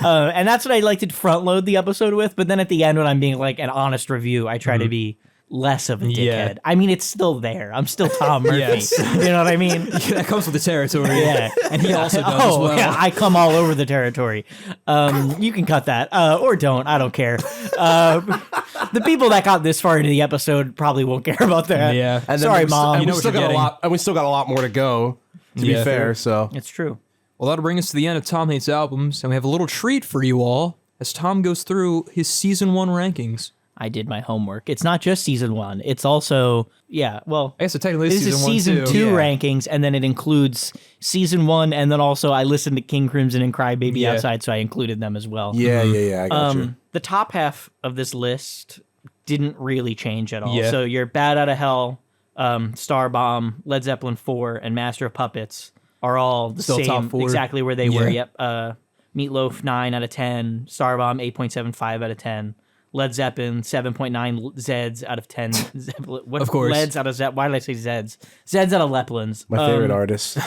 And that's what I like to front load the episode with. But then at the end, when I'm being like an honest review, I try to be less of a dickhead. Yeah. I mean, it's still there. I'm still Tom Murphy. Yes. You know what I mean? that comes with the territory. Yeah. And he also does as well. Yeah, I come all over the territory. You can cut that or don't. I don't care. The people that got this far into the episode probably won't care about that. Yeah. And then Sorry, Mom. And You know we what still you're got a getting. lot. And we still got a lot more to go. To be Yeah. fair, so It's true. Well, that'll bring us to the end of Tom Hates Albums, and we have a little treat for you all as Tom goes through his season 1 rankings. I did my homework. It's not just season 1. It's also, well, I guess it technically is this is season 1 season too. 2 Yeah. rankings, and then it includes season 1, and then also I listened to King Crimson and Crybaby Yeah. Outside, so I included them as well. yeah. I got you. The top half of this list didn't really change at all. Yeah. So your Bad Out of Hell, Star Bomb, Led Zeppelin 4, and Master of Puppets are all the Still top same, 4. exactly where they were. Yeah. Yep. Meatloaf 9 out of 10, Star Bomb 8.75 out of 10. Led Zeppelin 7.9 Zeds out of 10. What, Of course. Leds out of Zed. Why did I say Zeds? Zeds out of Leplins. My favorite artist.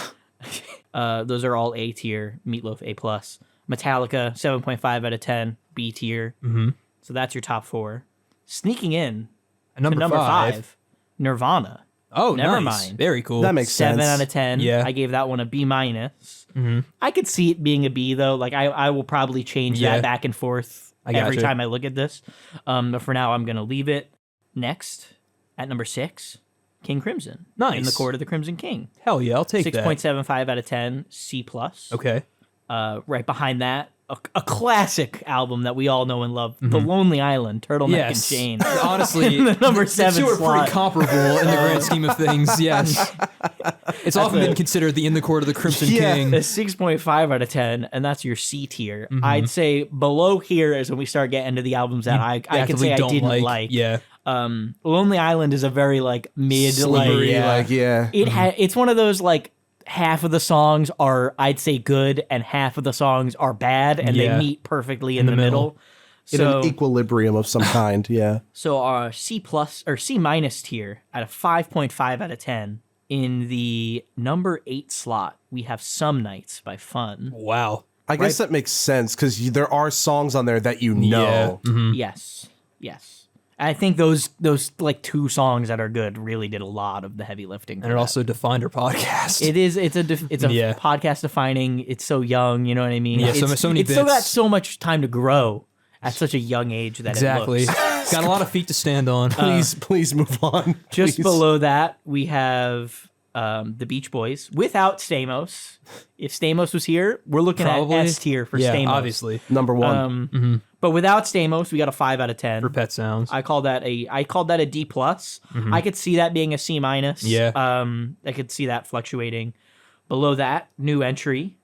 Those are all A tier. Meatloaf A plus. Metallica 7.5 out of 10. B tier. Mm-hmm. So that's your top 4. Sneaking in And number, to number 5. 5, Nirvana. Oh, Never nice. mind. Very cool. That makes 7 sense. out of 10. Yeah. I gave that one a B minus. I could see it being a B though. Like I will probably change Yeah. that back and forth I every gotcha. time I look at this. But for now, I'm gonna leave it. Next, at number 6, King Crimson. Nice. In the Court of the Crimson King. Hell yeah, I'll take that. 6.75 out of 10. C plus. Okay. Right behind that, a classic album that we all know and love, The Lonely Island, Turtleneck Yes. and Chain. Honestly, In the number the 7 two are slot. pretty comparable in the grand scheme of things. Yes. It's often been considered the In the Court of the Crimson Yeah. King. A 6.5 out of 10, and that's your C tier. I'd say below here is when we start getting to the albums that I can Actively say I don't didn't like. Yeah. Lonely Island is a very like mid, Slippery, like it's one of those like half of the songs are I'd say good and half of the songs are bad, and Yeah. they meet perfectly in the middle. in So an equilibrium of some kind. Yeah. so our C plus or C minus tier at a 5.5 out of 10. In the number 8 slot, we have Some Nights by Fun. Wow. I guess that makes sense because there are songs on there that you know. Yeah. Yes. I think those like 2 songs that are good really did a lot of the heavy lifting. And it also defined our podcast. it's a Yeah. podcast defining. It's so young, you know what I mean? Yeah, so It's- many it's still got bits. so much time to grow at such a young age that Exactly. it looks. Got a lot of feet to stand on. Please move on. Just please. below that, we have the Beach Boys without Stamos. If Stamos was here, we're looking Probably. at S tier for yeah, Stamos. obviously. Number 1. But without Stamos, we got a 5 out of 10. For Pet Sounds. I called that a D plus. I could see that being a C minus. Yeah. I could see that fluctuating. Below that, new entry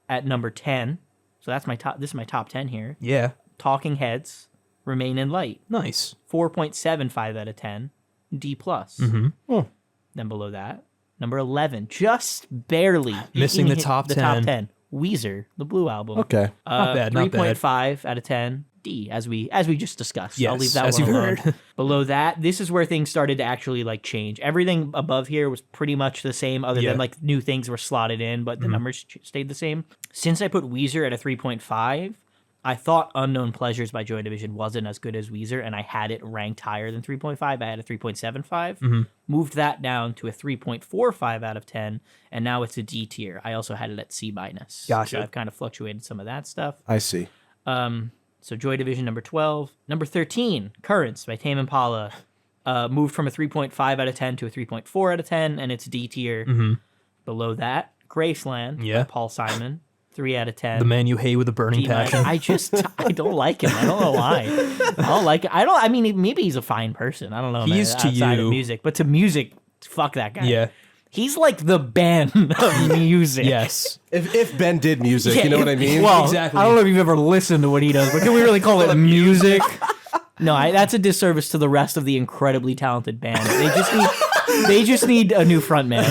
at number 10. So that's my top. This is my top 10 here. Yeah. Talking Heads, Remain in Light, Nice. 4.75 out of 10, D plus. Then below that, number 11, just barely Missing the hit top the 10. top 10. Weezer, the Blue Album. Okay. Not bad, not bad. 3.5 out of 10. D, as we just discussed. I'll Yes, leave that as one you've alone. heard. Below that, this is where things started to actually like change. Everything above here was pretty much the same, other Yeah. than like new things were slotted in, but the numbers stayed the same. Since I put Weezer at a 3.5, I thought Unknown Pleasures by Joy Division wasn't as good as Weezer, and I had it ranked higher than 3.5. I had a 3.75. Moved that down to a 3.45 out of 10, and now it's a D tier. I also had it at C minus. Gotcha. So I've kind of fluctuated some of that stuff. I see. So Joy Division number 12. Number 13, Currents by Tame Impala. Moved from a 3.5 out of 10 to a 3.4 out of 10, and it's D tier. Below that, Graceland Yeah. by Paul Simon. 3 out of 10. The man you hate with a burning D minus. passion. I don't like him. I don't know why. I don't like it. I mean, maybe he's a fine person. I don't know. He is to outside you. of music, but to music, fuck that guy. Yeah. He's like the Ben of music. Yes. If Ben did music, Yeah, you know what I mean? Well, Exactly. I don't know if you've ever listened to what he does, but can we really call it music? No, that's a disservice to the rest of the incredibly talented band. They just need a new frontman.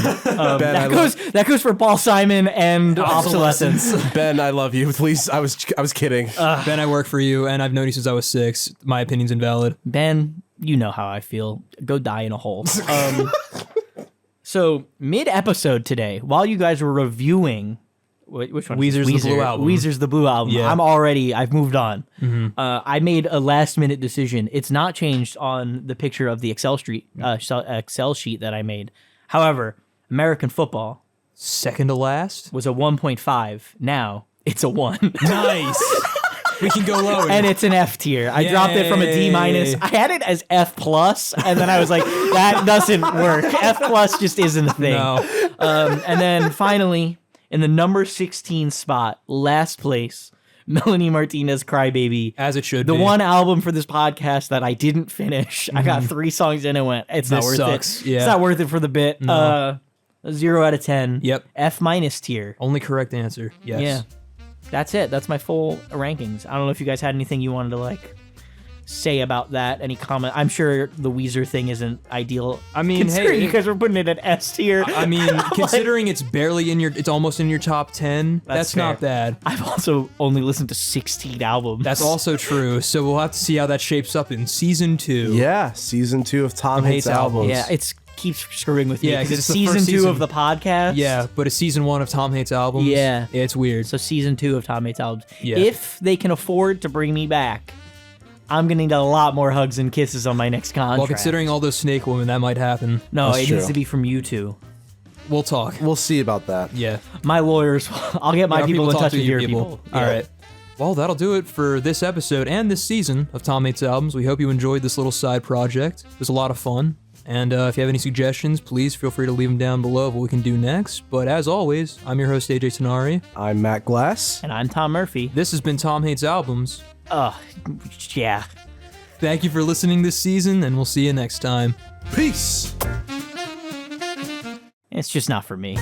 That goes for Paul Simon and Obsolescence. Ben, I love you. Please, I was kidding. Ben, I work for you, and I've known you since I was 6. My opinion's invalid. Ben, you know how I feel. Go die in a hole. So mid-episode today, while you guys were reviewing, which one? Weezer's The Blue Album. Weezer's The Blue Album. Yeah. I've moved on. I made a last-minute decision. It's not changed on the picture of the Excel sheet that I made. However, American football Second to last? was a 1.5. Now it's a 1. Nice. We can go lower. And it's an F tier. I dropped it from a D-. I had it as F+, and then I was like, that doesn't work. F+ just isn't a thing. No. And then finally, in the number 16 spot, last place, Melanie Martinez, Crybaby. As it should the be. The one album for this podcast that I didn't finish. I got 3 songs in and went, it's not worth sucks. it. Yeah. It's not worth it for the bit. No. 0 out of 10. Yep. F- tier. Only correct answer. Yes. Yeah. That's it. That's my full rankings. I don't know if you guys had anything you wanted to say about that. Any comment? I'm sure the Weezer thing isn't ideal. I mean, considering hey, you guys were putting it at S tier. I mean, considering it's almost in your top 10, that's not bad. I've also only listened to 16 albums. That's also true. So we'll have to see how that shapes up in season 2. Yeah, season 2 of Tom Hates Albums. Yeah, it's keeps screwing with me Yeah, because 'cause it's it's the first season 2 season. of the podcast. Yeah, but it's season 1 of Tom Hates Albums. Yeah. It's weird. So season 2 of Tom Hates Albums. Yeah. If they can afford to bring me back, I'm gonna need a lot more hugs and kisses on my next contract. Well, considering all those snake women, that might happen. No, That's it needs true. to be from you two. We'll talk. We'll see about that. Yeah. My lawyers, I'll get my Our people in talk touch to with your people. All Yeah. right. Well, that'll do it for this episode and this season of Tom Hates Albums. We hope you enjoyed this little side project. It was a lot of fun. And if you have any suggestions, please feel free to leave them down below of what we can do next. But as always, I'm your host, AJ Tenari. I'm Matt Glass. And I'm Tom Murphy. This has been Tom Hates Albums. Yeah. Thank you for listening this season, and we'll see you next time. Peace. It's just not for me.